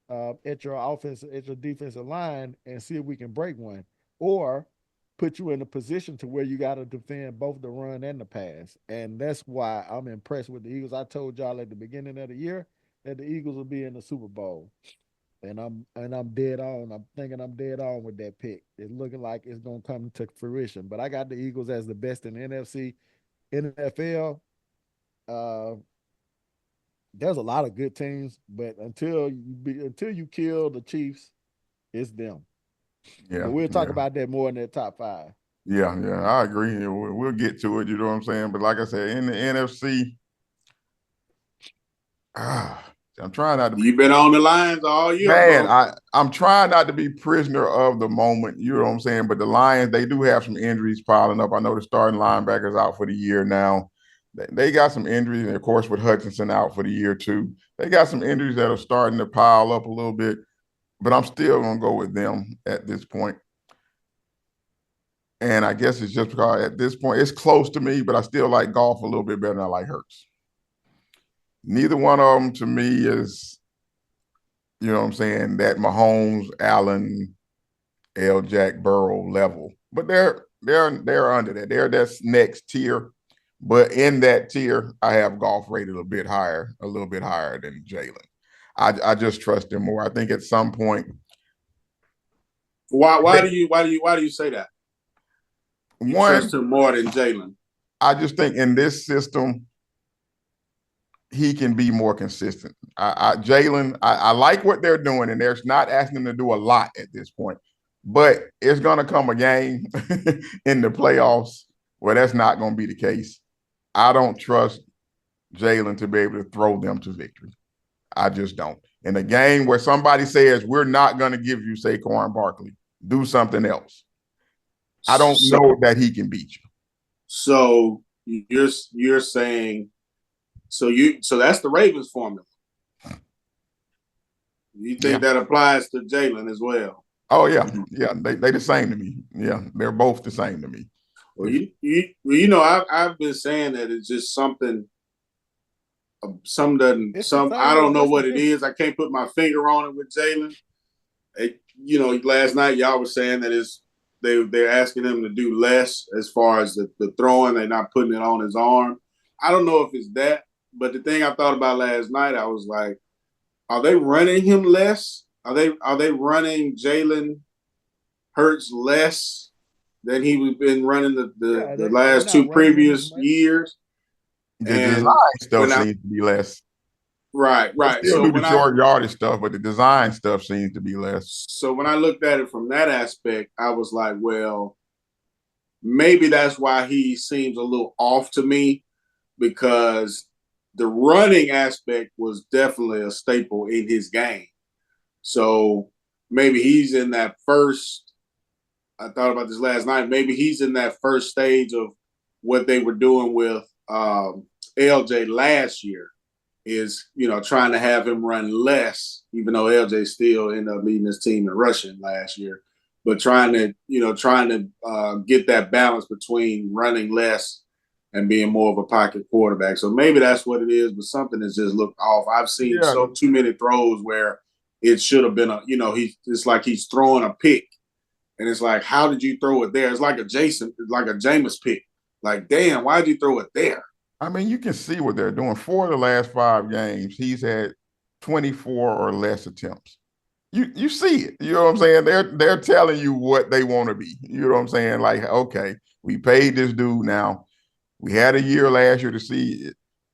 at your offense, at your defensive line, and see if we can break one, or put you in a position to where you got to defend both the run and the pass. And that's why I'm impressed with the Eagles. I told y'all at the beginning of the year that the Eagles will be in the Super Bowl. And I'm dead on. I'm thinking I'm dead on with that pick. It's looking like it's gonna come to fruition. But I got the Eagles as the best in the NFC. NFL, uh, there's a lot of good teams, but until you kill the Chiefs, it's them. Yeah, But we'll talk yeah. about that more in that top five. Yeah, I agree. We'll get to it. You know what I'm saying? But like I said, in the NFC, I'm trying not to be. You've been on the Lions all year, Man, bro. I'm trying not to be prisoner of the moment. You know what I'm saying? But the Lions, they do have some injuries piling up. I know the starting linebackers out for the year now. They got some injuries, and of course, with Hutchinson out for the year too, they got some injuries that are starting to pile up a little bit. But I'm still gonna go with them at this point. And I guess it's just because at this point it's close to me, but I still like golf a little bit better than I like Hurts. Neither one of them to me is, you know what I'm saying, that Mahomes, Allen, Jack Burrow level. But they're under that. They're that next tier. But in that tier, I have golf rated a little bit higher than Jalen. I just trust him more. I think at some point. Why do you say that? You trust him more than Jalen? I just think in this system, he can be more consistent. Jalen, I like what they're doing, and they're not asking him to do a lot at this point. But it's going to come a game in the playoffs where that's not going to be the case. I don't trust Jalen to be able to throw them to victory. I just don't. In a game where somebody says, we're not going to give you Saquon Barkley, do something else. I don't know that he can beat you. So you're saying so that's the Ravens formula. You think that applies to Jalen as well? Oh yeah. They the same to me. Yeah, they're both the same to me. Well, I've been saying that it's just something. I don't know what it is. I can't put my finger on it with Jalen. Last night y'all were saying that they're asking him to do less as far as the throwing. They're not putting it on his arm. I don't know if it's that, but the thing I thought about last night, I was like, are they running him less? Are they running Jalen Hurts less than he's been running the last two previous years? The design stuff seems to be less. Right. They still do the short yardage stuff, but the design stuff seems to be less. So when I looked at it from that aspect, I was like, well, maybe that's why he seems a little off to me, because the running aspect was definitely a staple in his game. So maybe he's in that first, I thought about this last night, maybe he's in that first stage of what they were doing with LJ last year, is, trying to have him run less, even though LJ still ended up leading his team in rushing last year, but trying to get that balance between running less and being more of a pocket quarterback. So maybe that's what it is, but something has just looked off. I've seen too many throws where it should have been it's like he's throwing a pick, and it's like, how did you throw it there? It's like a Jameis pick. Like, damn, why'd you throw it there? I mean, you can see what they're doing. 4 of the last 5 games, he's had 24 or less attempts. You see it. You know what I'm saying? They're telling you what they want to be. You know what I'm saying? Like, okay, we paid this dude now. We had a year last year to see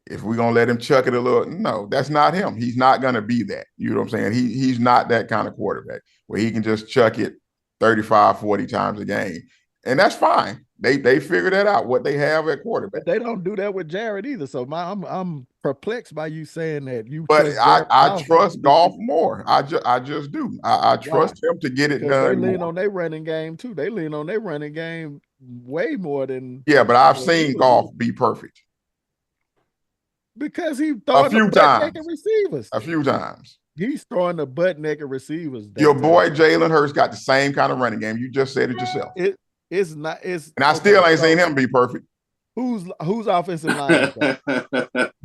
if we're going to let him chuck it a little. No, that's not him. He's not going to be that. You know what I'm saying? He's not that kind of quarterback where he can just chuck it 35, 40 times a game. And that's fine. They figured that out, what they have at quarterback. But they don't do that with Jared either. So I'm perplexed by you saying that you. But I trust golf more. I just do. I trust him to get it done. They lean on their running game too. They lean on their running game way more than. Yeah, but I've seen golf be perfect. Because he's A throwing the few butt times. naked receivers. A few times. He's throwing the butt naked receivers. Your boy Jalen Hurts got the same kind of running game. You just said it yourself. It's not. It's and I still ain't seen him be perfect. Who's offensive line?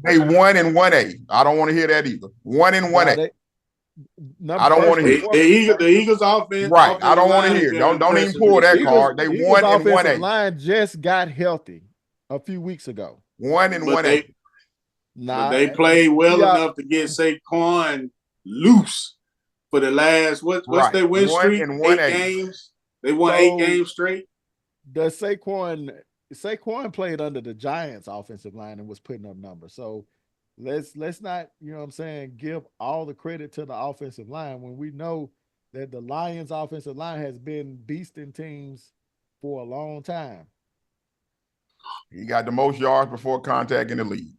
They 1 and 1A. I don't want to hear that either. 1 and 1A. I don't want to hear the Eagles offense. Right. I don't want to hear. Don't even pull that card. They Eagles 1 and 1A. Offensive line just got healthy a few weeks ago. 1 and 1A. But they played well enough to get Saquon loose for the last what's their win streak? 8 games. They won 8 games straight. The Saquon played under the Giants offensive line and was putting up numbers. So let's not, you know what I'm saying, give all the credit to the offensive line when we know that the Lions offensive line has been beasting teams for a long time. He got the most yards before contact in the league.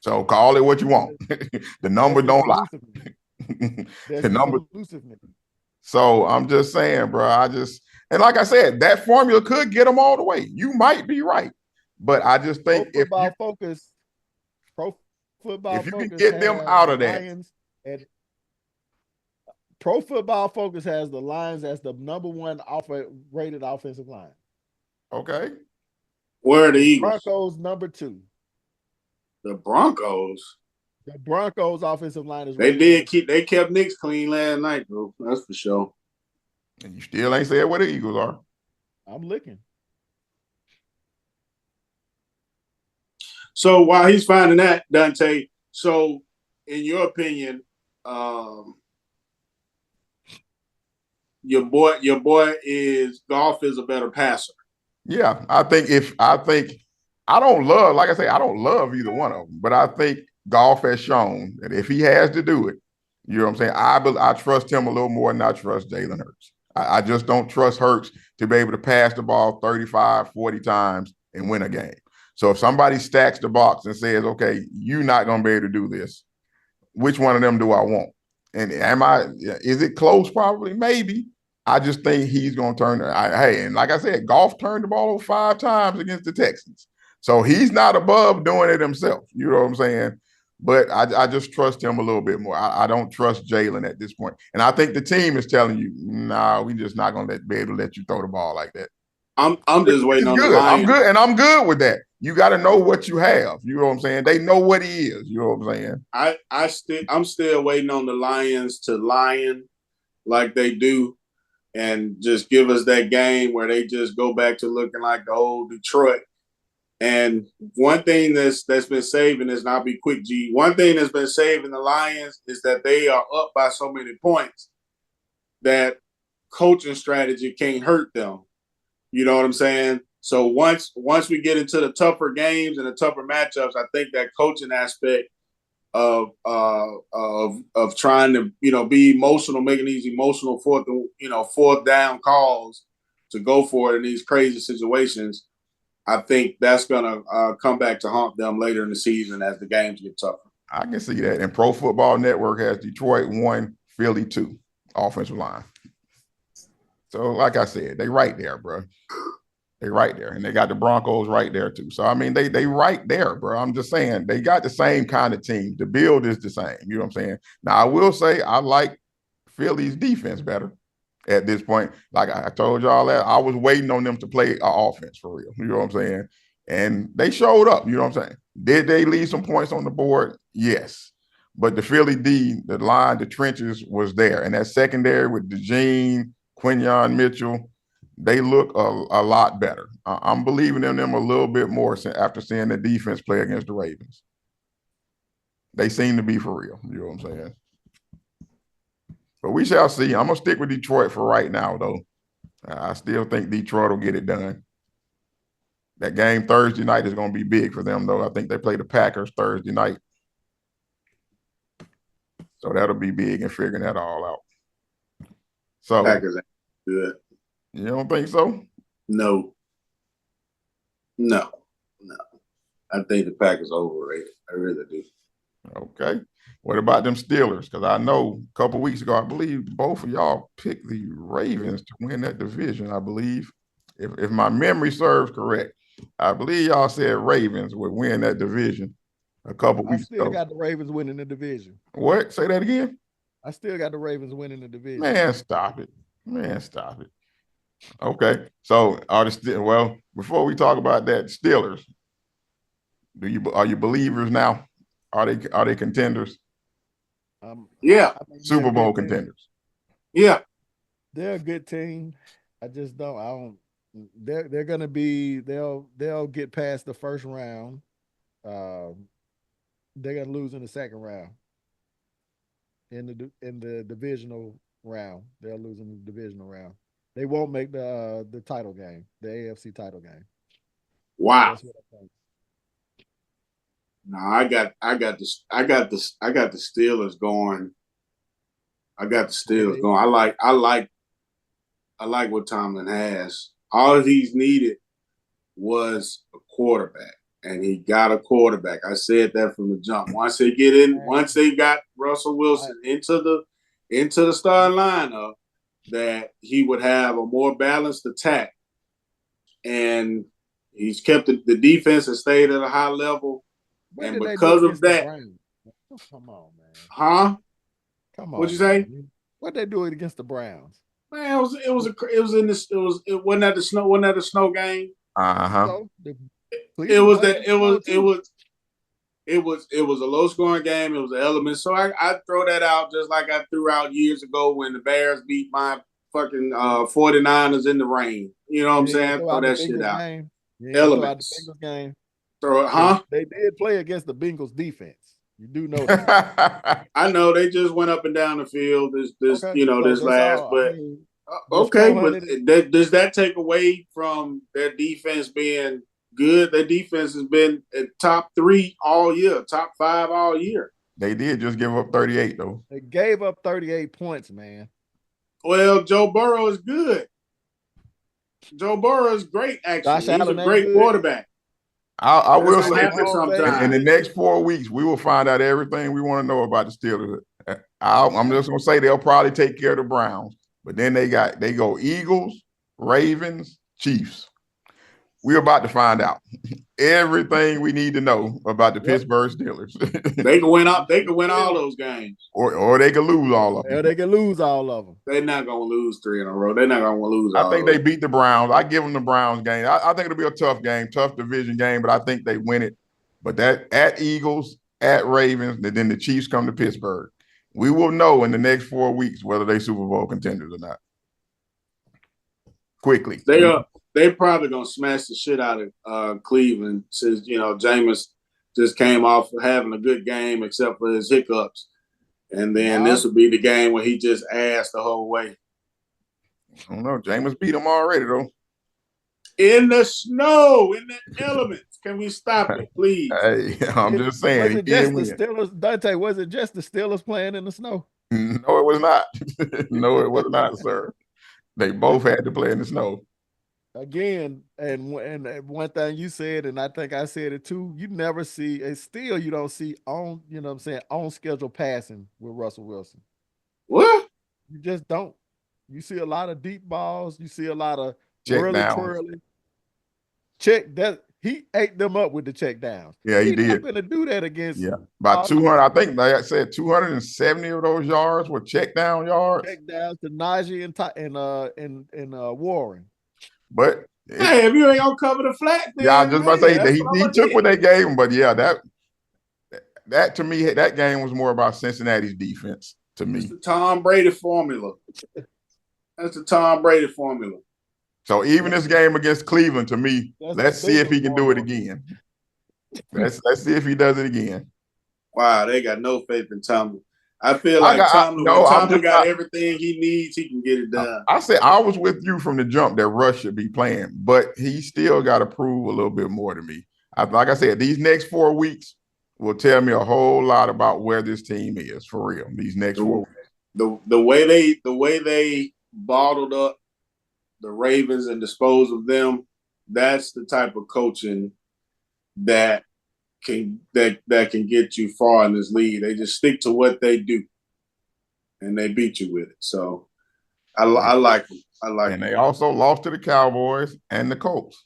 So call it what you want. The number don't lie. The number. So I'm just saying, bro, and like I said, that formula could get them all the way. You might be right. But I just think Pro Football if you can get them out of that. Pro Football Focus has the Lions as the number 1 rated offensive line. Okay. Where are the Eagles? Broncos number 2. The Broncos. The Broncos offensive line is. They kept Knicks clean last night, bro. That's for sure. And you still ain't said where the Eagles are. I'm looking. So while he's finding that, Dante, so in your opinion, your boy is Goff is a better passer. Yeah, I don't love either one of them, but I think Goff has shown that if he has to do it, you know what I'm saying? I trust him a little more than I trust Jalen Hurts. I just don't trust Hurts to be able to pass the ball 35, 40 times and win a game. So if somebody stacks the box and says, okay, you're not going to be able to do this, which one of them do I want? And is it close? Probably, maybe. I just think he's going to turn. And like I said, Goff turned the ball over 5 times against the Texans. So he's not above doing it himself. You know what I'm saying? But I just trust him a little bit more. I don't trust Jalen at this point. And I think the team is telling you, nah, we're just not going to be able to let you throw the ball like that. I'm just waiting on the Lions. I'm good with that. You got to know what you have. You know what I'm saying? They know what he is. You know what I'm saying? I'm still waiting on the Lions to lion like they do and just give us that game where they just go back to looking like the old Detroit. And one thing that's been saving is, and I'll be quick, G. One thing that's been saving the Lions is that they are up by so many points that coaching strategy can't hurt them. You know what I'm saying? So once we get into the tougher games and the tougher matchups, I think that coaching aspect of trying to be emotional, making these emotional fourth down calls to go for it in these crazy situations. I think that's gonna come back to haunt them later in the season as the games get tougher. I can see that. And Pro Football Network has Detroit 1, Philly 2 offensive line. So, like I said, they right there, bro. They right there. And they got the Broncos right there, too. So, I mean, they right there, bro. I'm just saying, they got the same kind of team. The build is the same. You know what I'm saying? Now, I will say I like Philly's defense better at this point. Like I told y'all that, I was waiting on them to play an offense for real. You know what I'm saying? And they showed up. You know what I'm saying? Did they leave some points on the board? Yes. But the Philly D, the line, the trenches was there. And that secondary with DeJean, Quinyon Mitchell, they look a lot better. I'm believing in them a little bit more after seeing the defense play against the Ravens. They seem to be for real. You know what I'm saying? But we shall see. I'm going to stick with Detroit for right now, though. I still think Detroit will get it done. That game Thursday night is going to be big for them, though. I think they play the Packers Thursday night. So that'll be big in figuring that all out. So Packers ain't good. You don't think so? No. I think the Packers are overrated. I really do. Okay. What about them Steelers? Because I know a couple weeks ago, I believe both of y'all picked the Ravens to win that division, I believe, if my memory serves correct. I believe y'all said Ravens would win that division a couple I weeks still ago. got the Ravens winning the division. What? Say that again? I still got the Ravens winning the division. Man, stop it. Man, stop it. Okay. So well, before we talk about that, Steelers, are you believers now? Are they contenders? Yeah. I mean, Super Bowl contenders. Yeah. They're a good team. I don't. They're gonna be. They'll get past the first round. They're gonna lose in the second round. In the divisional round, they'll lose in the divisional round. They won't make the title game, the AFC title game. Wow. That's what I think. No, I got the Steelers going. I got the Steelers going. I like what Tomlin has. All he's needed was a quarterback, and he got a quarterback. I said that from the jump. Once they got Russell Wilson into the starting lineup, that he would have a more balanced attack, and he's kept the defense has stayed at a high level. What And did they do because of against the that, Browns? Oh, come on, man. huh? Come on. What'd you say? What they do against the Browns? Man, it wasn't that the snow game. So It was a low scoring game. It was an element. So I throw that out just like I threw out years ago when the Bears beat my fucking 49ers in the rain. You know what I'm saying? Throw that shit out. Elements. Throw out the Bengals game. Throw it, huh? They did play against the Bengals defense. You do know that. I know they just went up and down the field this last, but okay, but does that take away from their defense being good? Their defense has been at top 3 all year, top 5 all year. They did just give up 38 though. They gave up 38 points, man. Well, Joe Burrow is good. Joe Burrow is great, actually. He's a great quarterback. I will say in the next 4 weeks, we will find out everything we want to know about the Steelers. I'm just gonna say they'll probably take care of the Browns, but then they go Eagles, Ravens, Chiefs. We're about to find out everything we need to know about the Pittsburgh Steelers. They can win all those games, or they can lose all of them. Or they can lose all of them. They're not gonna lose 3 in a row. They're not gonna lose. I think they beat the Browns. I give them the Browns game. I think it'll be a tough game, tough division game, but I think they win it. But that at Eagles, at Ravens, and then the Chiefs come to Pittsburgh. We will know in the next 4 weeks whether they Super Bowl contenders or not. Quickly. They're probably gonna smash the shit out of Cleveland since Jameis just came off having a good game except for his hiccups, and then this will be the game where he just asked the whole way. I don't know. Jameis beat him already though. In the snow, in the elements. Can we stop it, please? Hey, I'm just saying. Was it just the Steelers, Dante? Was it just the Steelers playing in the snow? No, it was not. No, it was not, sir. They both had to play in the snow. Again, and one thing you said, and I think I said it too, you never see, and still you don't see on schedule passing with Russell Wilson. What? You just don't. You see a lot of deep balls. You see a lot of twirly. Check that. He ate them up with the check downs. Yeah, he did. He's not going to do that against. Yeah, about 200. I think they said 270 of those yards were check down yards. Check downs to Najee and Warren. But hey, if you ain't gonna cover the flat, then, I was just about to say he took what they gave him. But yeah, that to me, that game was more about Cincinnati's defense to me. It's the Tom Brady formula. That's the Tom Brady formula. So even this game against Cleveland, to me, let's see if he can do it again. Let's see if he does it again. Wow, they got no faith in Tomlin. I feel like Tomlin got everything he needs, he can get it done. I said I was with you from the jump that Russ should be playing, but he still got to prove a little bit more to me. Like I said, these next 4 weeks will tell me a whole lot about where this team is for real. These next 4 weeks. The way they bottled up the Ravens and disposed of them, that's the type of coaching that can get you far in this league. They just stick to what they do, and they beat you with it. So I like them. And they also lost to the Cowboys and the Colts.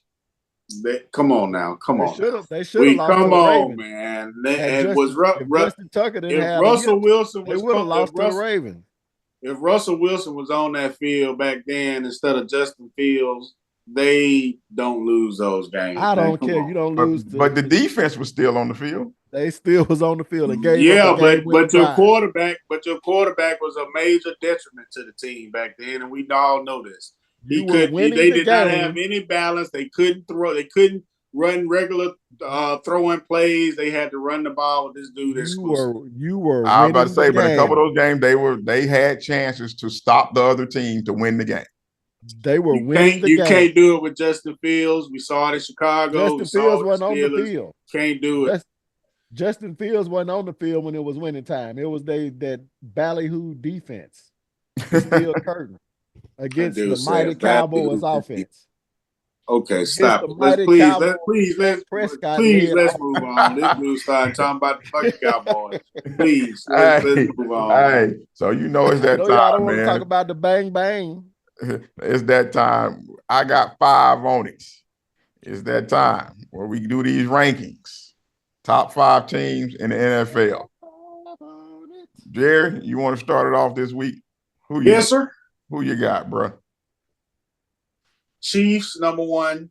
Come on now. Come They on should now. have. They should have lost to Come the on, Ravens. man. Had And was If Justin Tucker didn't if have a Russell hip, Wilson they was would have lost to the Ravens. If Russell Wilson was on that field back then instead of Justin Fields, they don't lose those games. I man. don't care. You don't lose. But the defense was still on the field. They still was on the field and gave up a game-winning drive. Your quarterback was a major detriment to the team back then, and we all know this. They did not have any balance. They couldn't throw. They couldn't run regular throwing plays. They had to run the ball with this dude. You were. I was about to say, but a couple of those games, they had chances to stop the other team to win the game. They were winning the game. You can't do it with Justin Fields. We saw it in Chicago. Justin Fields wasn't on the field. Can't do it. Justin Fields wasn't on the field when it was winning time. It was that ballyhoo defense. Steel curtain against the mighty Cowboys offense. Okay, stop it. Let's move on. This dude started talking about the fucking Cowboys. Please, let's move on. Hey, so you know it's that time, y'all don't want to talk about the bang bang. It's that time. I got 5 on it. It's that time where we do these rankings. Top 5 teams in the NFL. Jerry, you want to start it off this week? Yes, sir. Who you got, bro? Chiefs, number 1.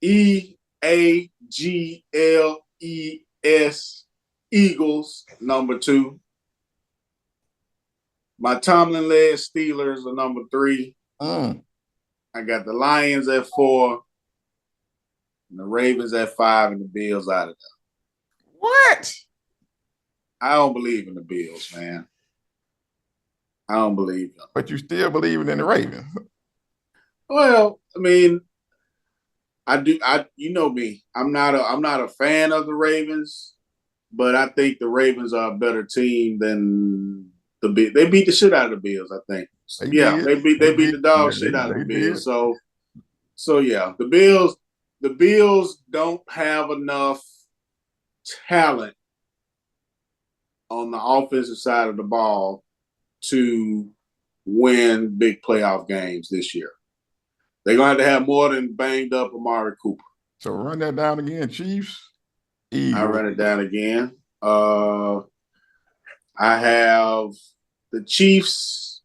EAGLES, Eagles, number 2. My Tomlin-led Steelers are number 3. I got the Lions at 4, and the Ravens at 5, and the Bills out of there. What? I don't believe in the Bills, man. I don't believe them. But you still believe in the Ravens? Well, I mean, I do. You know me. I'm not a fan of the Ravens, but I think the Ravens are a better team than the Bills. They beat the shit out of the Bills, I think. They beat the dog shit out of the Bills. So yeah, the Bills don't have enough talent on the offensive side of the ball to win big playoff games this year. They're going to have more than banged up Amari Cooper. So run that down again, Chiefs. Eagles. I run it down again. I have the Chiefs,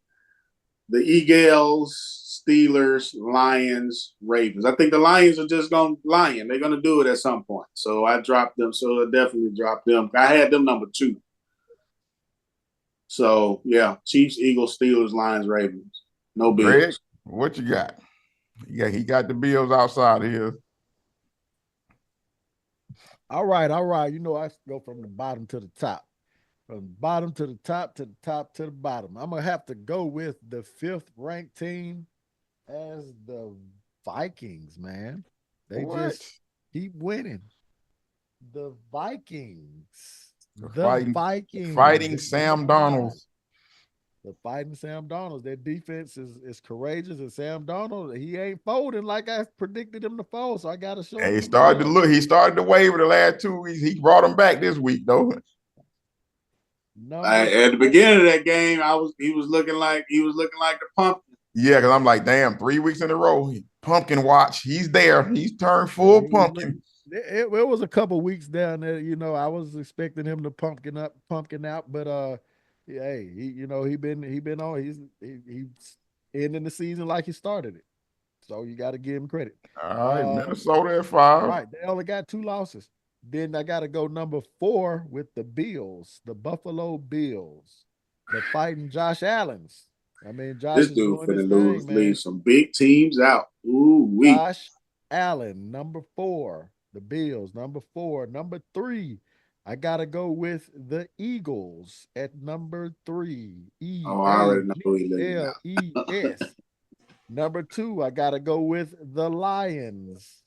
the Eagles, Steelers, Lions, Ravens. I think the Lions are just going to lion. They're going to do it at some point. So I dropped them. So I definitely dropped them. I had them number 2. So, yeah, Chiefs, Eagles, Steelers, Lions, Ravens. No Bills. Greg, what you got? Yeah, he got the Bills outside here. All right. You know, I go from the bottom to the top. From the bottom to the top to the top to the bottom. I'm going to have to go with the 5th ranked team as the Vikings, man. They just keep winning. The Vikings. The Vikings. Fighting Sam Darnold. The fighting Sam Darnold. Their defense is courageous, and Sam Darnold, he ain't folding like I predicted him to fold. So I got to show him. He started to look. He started to waver the last 2 weeks. He brought him back this week, though. No, at the beginning of that game, he was looking like the pumpkin. Yeah, because I'm like, damn, 3 weeks in a row, pumpkin watch. He's there. He's turned full pumpkin. It was a couple weeks down there. You know, I was expecting him to pumpkin out, but hey, he been on. He's ending the season like he started it. So you got to give him credit. All right, Minnesota at 5. Right, they only got 2 losses. Then I got to go number 4 with the Bills, the Buffalo Bills, the fighting Josh Allens. I mean, Josh this dude finna leave some big teams out. Ooh, Josh Allen, number 4. The Bills, number 4. Number 3, I got to go with the Eagles at number 3. I already know who he E-L-E-S. Number 2, I got to go with the Lions.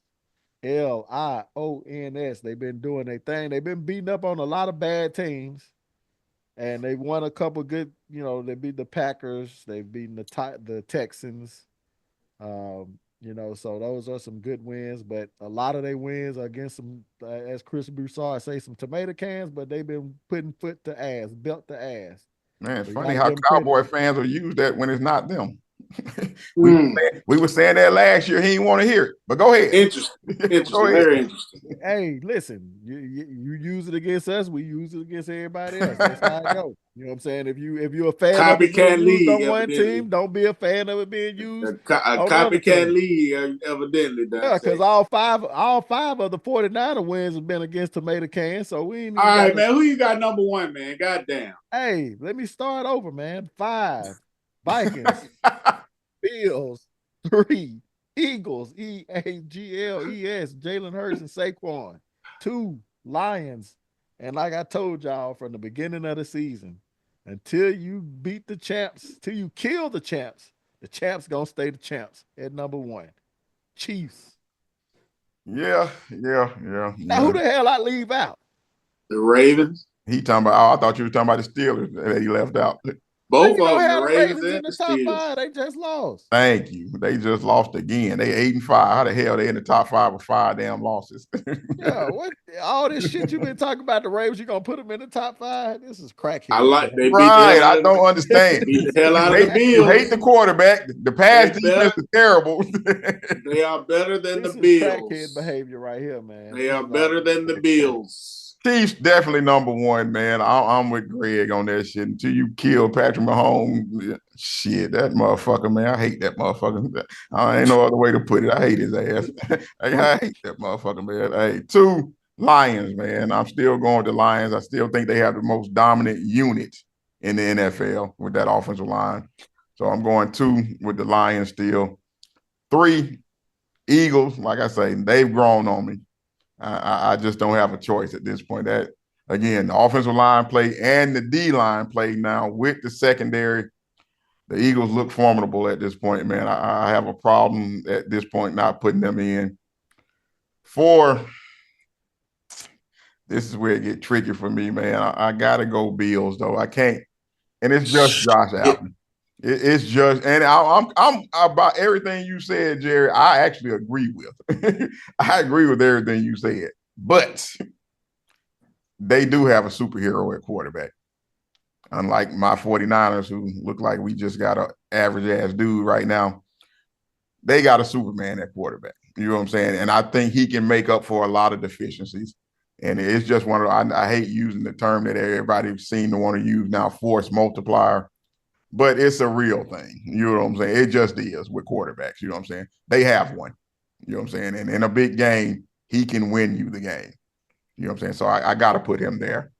Lions. They've been doing their thing. They've been beating up on a lot of bad teams. And they won a couple good, they beat the Packers. They've beaten the Texans. So those are some good wins, but a lot of their wins are against some, as Chris Broussard say, some tomato cans, but they've been putting foot to ass, belt to ass. Man, it's funny how Cowboy fans will use that when it's not them. We were saying that last year. He didn't want to hear it, but go ahead. Interesting, very interesting. Hey, listen, you use it against us, we use it against everybody else. That's how it goes. You know what I'm saying? If you're a fan of it being used on one team, don't be a fan of it being used. A copycat league, evidently. Yeah, because all five of the 49er wins have been against tomato cans. So we ain't. All right, man. Who you got number one, man? Goddamn. Hey, let me start over, man. 5 Vikings, Bills, 3 Eagles, Eagles, Jalen Hurts and Saquon, 2 Lions, and like I told y'all from the beginning of the season, until you beat the champs, till you kill the champs gonna stay the champs at number 1. Chiefs. Yeah. Now who the hell I leave out? The Ravens. He talking about. I thought you were talking about the Steelers that he left out. Both of them, the Ravens and the top Steelers. 5. They just lost. Thank you. They just lost again. They 8-5. How the hell they in the top 5 with 5 damn losses? Yeah, what all this shit you've been talking about the Ravens? You gonna put them in the top 5? This is crackhead. I like they right. I don't understand. Beat the hell out of the Bills. You hate the quarterback. The pass defense is terrible. They are better than this the Bills. Crackhead behavior right here, man. They are better than the Bills. Chiefs definitely number 1, man. I'm with Greg on that shit. Until you kill Patrick Mahomes, shit, that motherfucker, man. I hate that motherfucker. Ain't no other way to put it. I hate his ass. I hate that motherfucker, man. Hey, 2 Lions, man. I'm still going to Lions. I still think they have the most dominant unit in the NFL with that offensive line. So I'm going 2 with the Lions still. 3 Eagles. Like I say, they've grown on me. I just don't have a choice at this point. That again, the offensive line play and the D line play now with the secondary. The Eagles look formidable at this point, man. I have a problem at this point not putting them in. 4, this is where it gets tricky for me, man. I gotta go Bills though. I can't, and it's just Josh Allen. It's just, and I'm about everything you said, Jerry. I actually agree with. I agree with everything you said, but they do have a superhero at quarterback. Unlike my 49ers, who look like we just got an average ass dude right now, they got a Superman at quarterback. You know what I'm saying? And I think he can make up for a lot of deficiencies. And it's just one of I hate using the term that everybody seems to want to use now, force multiplier. But it's a real thing. You know what I'm saying? It just is with quarterbacks. You know what I'm saying? They have one. You know what I'm saying? And in a big game, he can win you the game. You know what I'm saying? So I got to put him there.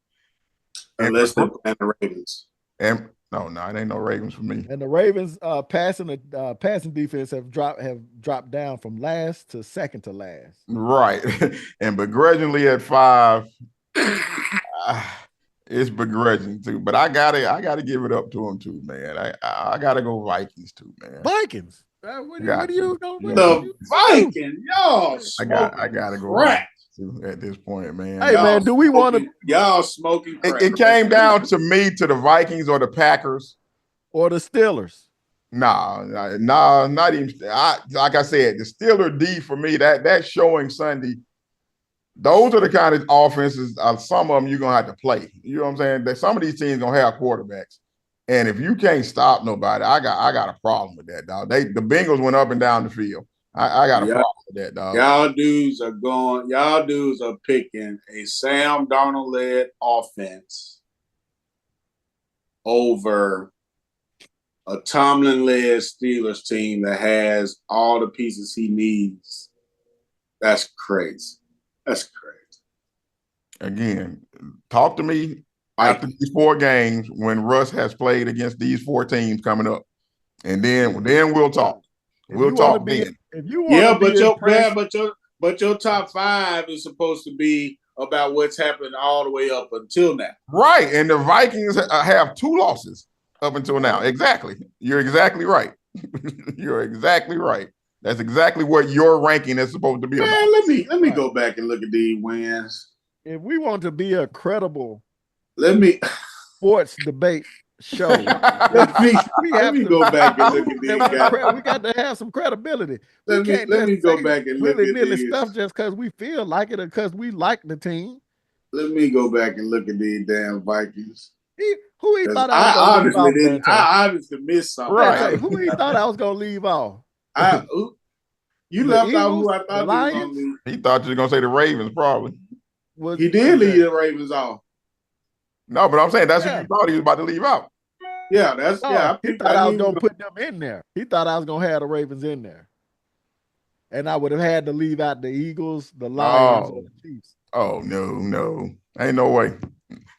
Unless they're playing the Ravens. And no, it ain't no Ravens for me. And the Ravens passing defense have dropped down from last to second to last. Right. And begrudgingly at 5. It's begrudging too, but I gotta give it up to him too, man. I gotta go Vikings too, man. Vikings. What do you know? The Vikings, y'all. I gotta go crack at this point, man. Hey, man, do we want to? Y'all smoking crack. It came down to me to the Vikings or the Packers or the Steelers. Nah, not even. Like I said, the Steelers D for me. That showing Sunday. Those are the kind of offenses, some of them you're going to have to play. You know what I'm saying? That some of these teams going to have quarterbacks. And if you can't stop nobody, I got a problem with that, dog. The Bengals went up and down the field. I got a problem with that, dog. Y'all dudes are picking a Sam Darnold-led offense over a Tomlin-led Steelers team that has all the pieces he needs. That's crazy. That's crazy. Again, talk to me after these 4 games when Russ has played against these 4 teams coming up, and then we'll talk. We'll talk then. But your top 5 is supposed to be about what's happened all the way up until now. Right, and the Vikings have 2 losses up until now. Exactly. You're exactly right. You're exactly right. That's exactly what your ranking is supposed to be about. Let me go back and look at these wins. If we want to be a credible sports debate show, let me go back and look at these guys. We got to have some credibility. Let me go back and look at these stuff just because we feel like it or because we like the team. Let me go back and look at these damn Vikings. Who he 'Cause thought I was gonna leave off, Dante? I obviously missed something. Right. Dante, who he thought I was gonna leave off? You The left out Eagles, who I the thought you were Lions? going to leave. He thought you were gonna say the Ravens, probably. He did leave the Ravens off. No, but I'm saying that's Yeah. who you thought he was about to leave out. Yeah, He thought I was gonna put them in there. He thought I was gonna have the Ravens in there. And I would have had to leave out the Eagles, the Lions, or the Chiefs. Oh, no. Ain't no way.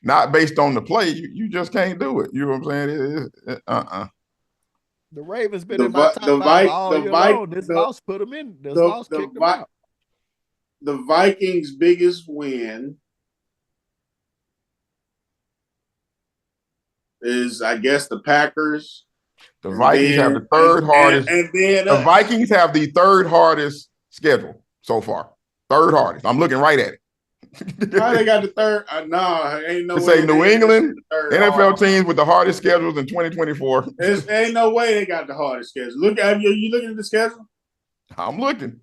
Not based on the play. You just can't do it. You know what I'm saying? The Ravens been in my top five all year long. This loss put them in. This loss kicked them out. The Vikings' biggest win is, I guess, the Packers. The Vikings have the third hardest. The Vikings have the third hardest schedule so far. Third hardest. I'm looking right at it. How they got the third? No, ain't no way. Say New England NFL teams with the hardest schedules in 2024. Ain't no way they got the hardest schedule. Look at you looking at the schedule? I'm looking.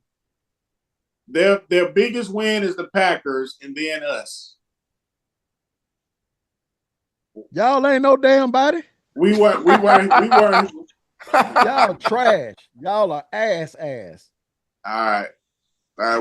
Their biggest win is the Packers, and then us. Y'all ain't no damn body. We weren't. Y'all trash. Y'all are ass. All right.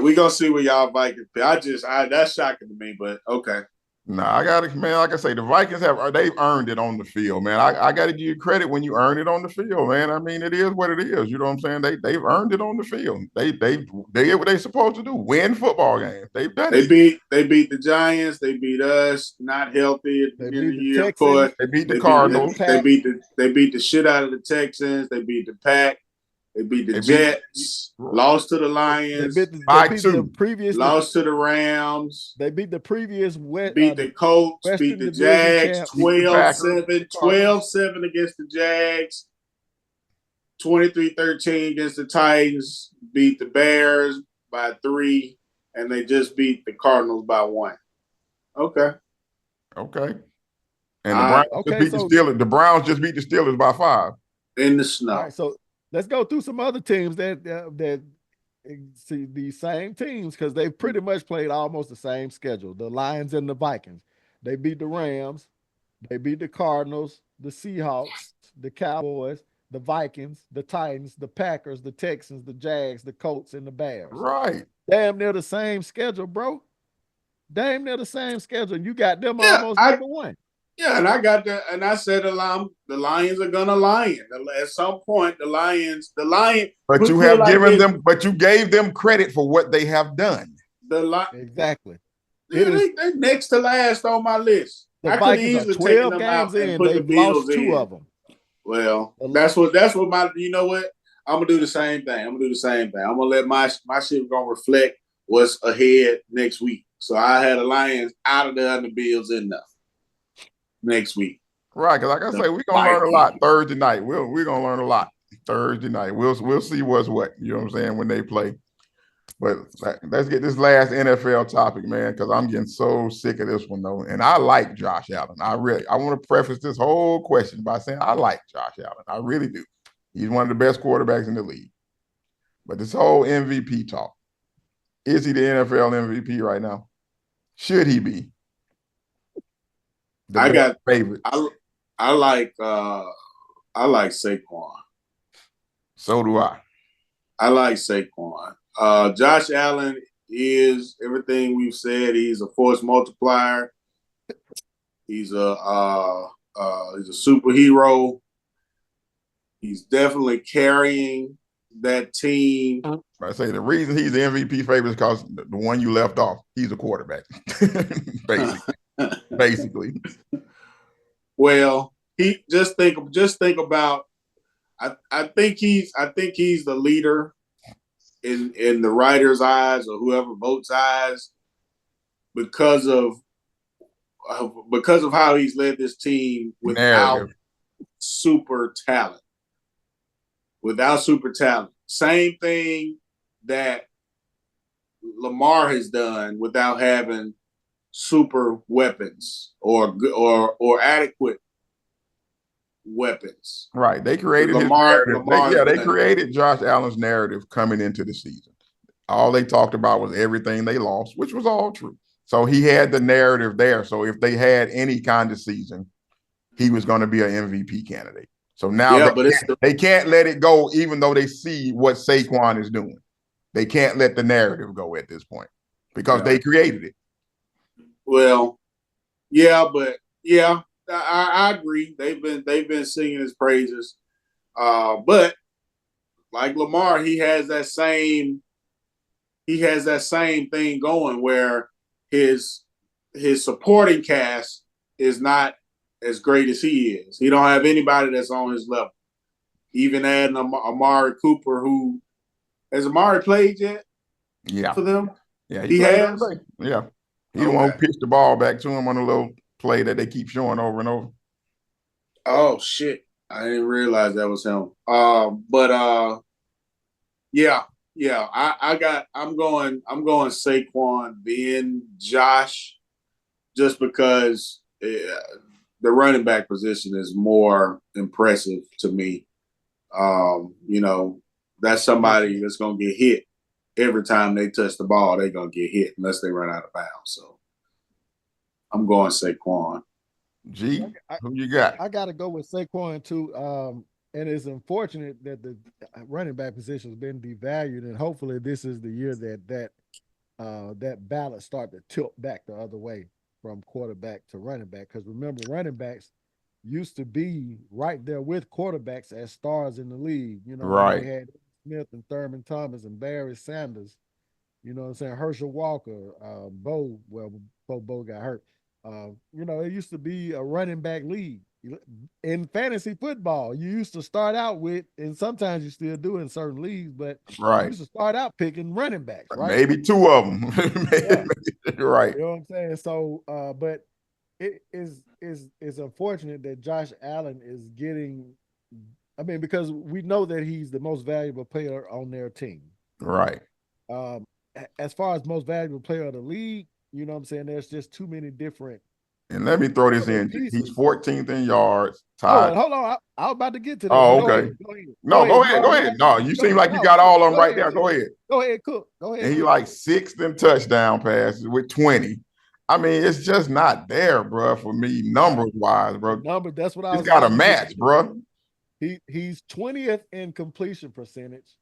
We gonna see what y'all Vikings. That's shocking to me, but okay. I got it, man. Like I say, the Vikings they've earned it on the field, man. I got to give you credit when you earn it on the field, man. I mean, it is what it is. You know what I'm saying? They've earned it on the field. They did what they're supposed to do: win football games. They've done it. They beat the Giants. They beat us. Not healthy at the beginning of the year. Of course, they beat the Cardinals. They beat the shit out of the Texans. They beat the Pack. They beat the Jets, lost to the Lions. They beat the previous. Lost to the Rams. They beat the previous. Beat the Colts. Beat the Jags. 12-7. 12-7 against the Jags. 23-13 against the Titans. Beat the Bears by 3. And they just beat the Cardinals by 1. Okay. And the Browns just beat the Steelers by 5. In the snow. All right, so let's go through some other teams that see these same teams because they've pretty much played almost the same schedule. The Lions and the Vikings. They beat the Rams. They beat the Cardinals, the Seahawks, the Cowboys, the Vikings, the Titans, the Packers, the Texans, the Jags, the Colts, and the Bears. Right. Damn near the same schedule, bro. Damn near the same schedule. You got them almost number one. Yeah, and I got that, and I said the Lions are gonna lion. At some point, the Lions. But you have given them, but you gave them credit for what they have done. Exactly. They're next to last on my list. The Vikings are 12 games in. They've lost 2 of them. Well, that's what my. You know what? I'm gonna do the same thing. I'm gonna let my shit gonna reflect what's ahead next week. So I had the Lions out of there and the Bills in there next week. Right, because like I say, we're gonna learn a lot Thursday night. We're gonna learn a lot Thursday night. We'll see what's what. You know what I'm saying when they play. But let's get this last NFL topic, man, because I'm getting so sick of this one though. And I like Josh Allen. I want to preface this whole question by saying I like Josh Allen. I really do. He's one of the best quarterbacks in the league. But this whole MVP talk, is he the NFL MVP right now? Should he be? I got favorite. I like Saquon. So do I. I like Saquon. Josh Allen is everything we've said. He's a force multiplier. He's a superhero. He's definitely carrying that team. I say the reason he's the MVP favorite is because the one you left off, he's a quarterback. Basically. Well, he just think about. I think he's the leader in the writer's eyes or whoever votes eyes because of how he's led this team without super talent. Without super talent. Same thing that Lamar has done without having super weapons or adequate weapons. Right. They created they created Josh Allen's narrative coming into the season. All they talked about was everything they lost, which was all true. So he had the narrative there. So if they had any kind of season, he was going to be an MVP candidate. So now Yeah, but they can't let it go, even though they see what Saquon is doing. They can't let the narrative go at this point because they created it. Well, yeah, but yeah, I agree. They've been singing his praises. But like Lamar, he has that same thing going where his supporting cast is not as great as he is. He don't have anybody that's on his level. Even adding Amari Cooper, who has Amari played yet? Yeah, for them. Yeah, he has. Yeah, he the one who pitched the ball back to him on a little play that they keep showing over and over. Oh shit! I didn't realize that was him. Yeah. I'm going Saquon, then Josh, just because the running back position is more impressive to me. That's somebody that's gonna get hit every time they touch the ball. They're gonna get hit unless they run out of bounds. So I'm going Saquon. G, who you got? I got to go with Saquon too. And it's unfortunate that the running back position has been devalued, and hopefully this is the year that balance start to tilt back the other way from quarterback to running back. Because remember, running backs used to be right there with quarterbacks as stars in the league. You know, right. When they had Smith and Thurman Thomas and Barry Sanders. You know what I'm saying? Herschel Walker, Bo got hurt. It used to be a running back league. In fantasy football, you used to start out with, and sometimes you still do in certain leagues, but you used to start out picking running backs, right? Maybe two of them. Right. You know what I'm saying? So, but it is unfortunate that Josh Allen is getting, because we know that he's the most valuable player on their team. Right. As far as most valuable player of the league, you know what I'm saying? There's just too many different. And let me throw this in. Pieces. He's 14th in yards. Hold on. I was about to get to that. Oh, okay. Go ahead. No, you seem like you got all of them right there. Go ahead. Go ahead, Cook. Go ahead. And he like 6th in touchdown passes with 20. I mean, it's just not there, bro, for me, numbers wise, bro. That's what I was. It's got to match, bro. He's 20th in completion percentage.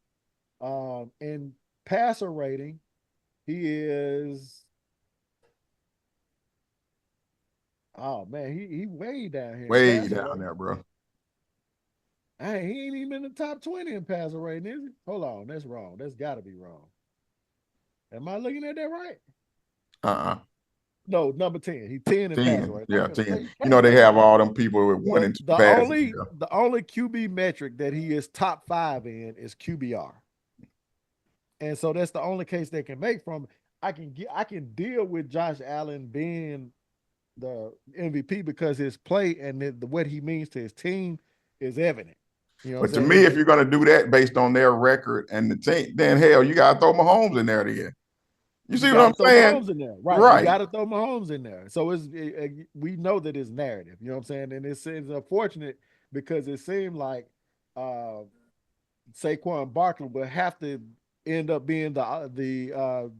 In passer rating, he is. Oh man, he way down here. Way down there, bro. Hey, he ain't even in the top 20 in passer rating, is he? Hold on, that's wrong. That's got to be wrong. Am I looking at that right? No, number 10. He's 10 in passer rating. Yeah, 10. You know they have all them people with 1 and 2 passes. The only QB metric that he is top 5 in is QBR. And so that's the only case they can make from. I can deal with Josh Allen being the MVP because his play and what he means to his team is evident. But to me, if you're going to do that based on their record and the team, then hell, you got to throw Mahomes in there again. You see what I'm saying? Mahomes in there. Right. You got to throw Mahomes in there. So we know that it's narrative. You know what I'm saying? And it's unfortunate because it seemed like Saquon Barkley will have to end up being the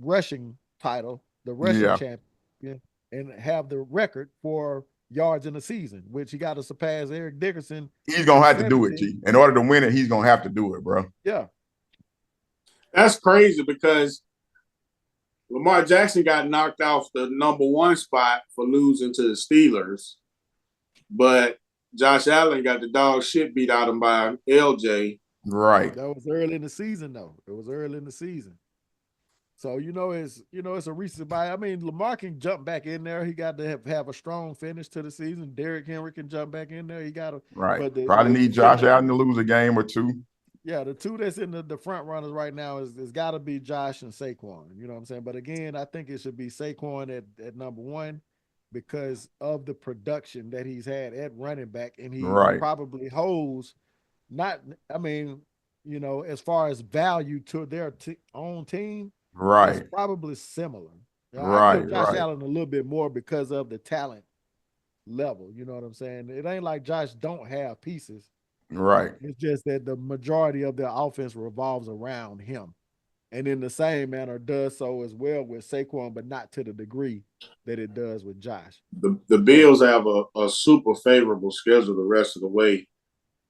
rushing title, the rushing champion, and have the record for yards in a season, which he got to surpass Eric Dickerson. He's gonna have to do it, G. In order to win it, he's gonna have to do it, bro. Yeah, that's crazy because Lamar Jackson got knocked off the number 1 spot for losing to the Steelers, but Josh Allen got the dog shit beat out of him by LJ. Right. That was early in the season, though. It was early in the season. So it's a recent buy. I mean, Lamar can jump back in there. He got to have a strong finish to the season. Derrick Henry can jump back in there. He got to probably need Josh Allen to lose a game or two. Yeah, the two that's in the front runners right now is got to be Josh and Saquon. You know what I'm saying? But again, I think it should be Saquon at number 1 because of the production that he's had at running back, and he probably holds as far as value to their own team. Right. It's probably similar. I put Josh Allen a little bit more because of the talent level. You know what I'm saying? It ain't like Josh don't have pieces. Right. It's just that the majority of their offense revolves around him. and in the same manner does so as well with Saquon, but not to the degree that it does with Josh. The Bills have a super favorable schedule the rest of the way.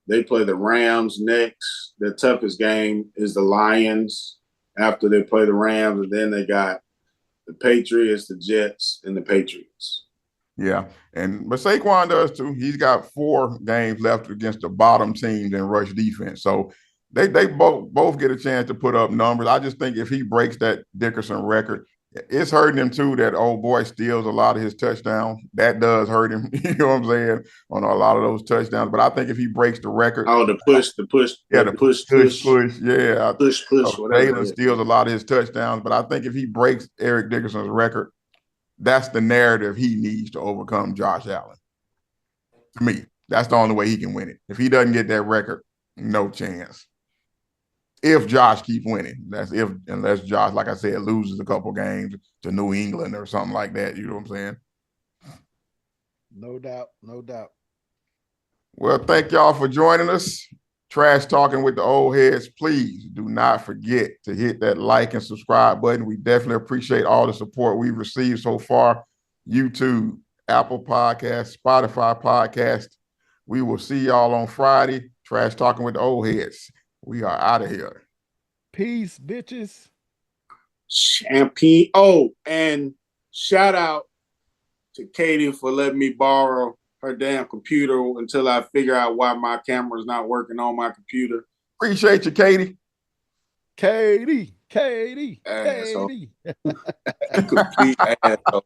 They play the Rams next. Their toughest game is the Lions after they play the Rams, and then they got the Patriots, the Jets, and the Patriots. Yeah, but Saquon does too. He's got 4 games left against the bottom teams in rush defense. So they both get a chance to put up numbers. I just think if he breaks that Dickerson record, it's hurting him too that old boy steals a lot of his touchdowns. That does hurt him. You know what I'm saying? On a lot of those touchdowns. But I think if he breaks the record, oh, the push, yeah, the push, yeah, push, whatever. Jalen steals a lot of his touchdowns. But I think if he breaks Eric Dickerson's record, that's the narrative he needs to overcome Josh Allen. To me, that's the only way he can win it. If he doesn't get that record, no chance. If Josh keeps winning, unless Josh, like I said, loses a couple games to New England or something like that. You know what I'm saying? No doubt, no doubt. Well, thank y'all for joining us. Trash Talking with the Old Heads. Please do not forget to hit that like and subscribe button. We definitely appreciate all the support we've received so far. YouTube, Apple Podcast, Spotify Podcast. We will see y'all on Friday. Trash Talking with the Old Heads. We are out of here. Peace, bitches. Champion. Oh, and shout out to Katie for letting me borrow her damn computer until I figure out why my camera's not working on my computer. Appreciate you, Katie. Katie. Asshole. Complete asshole.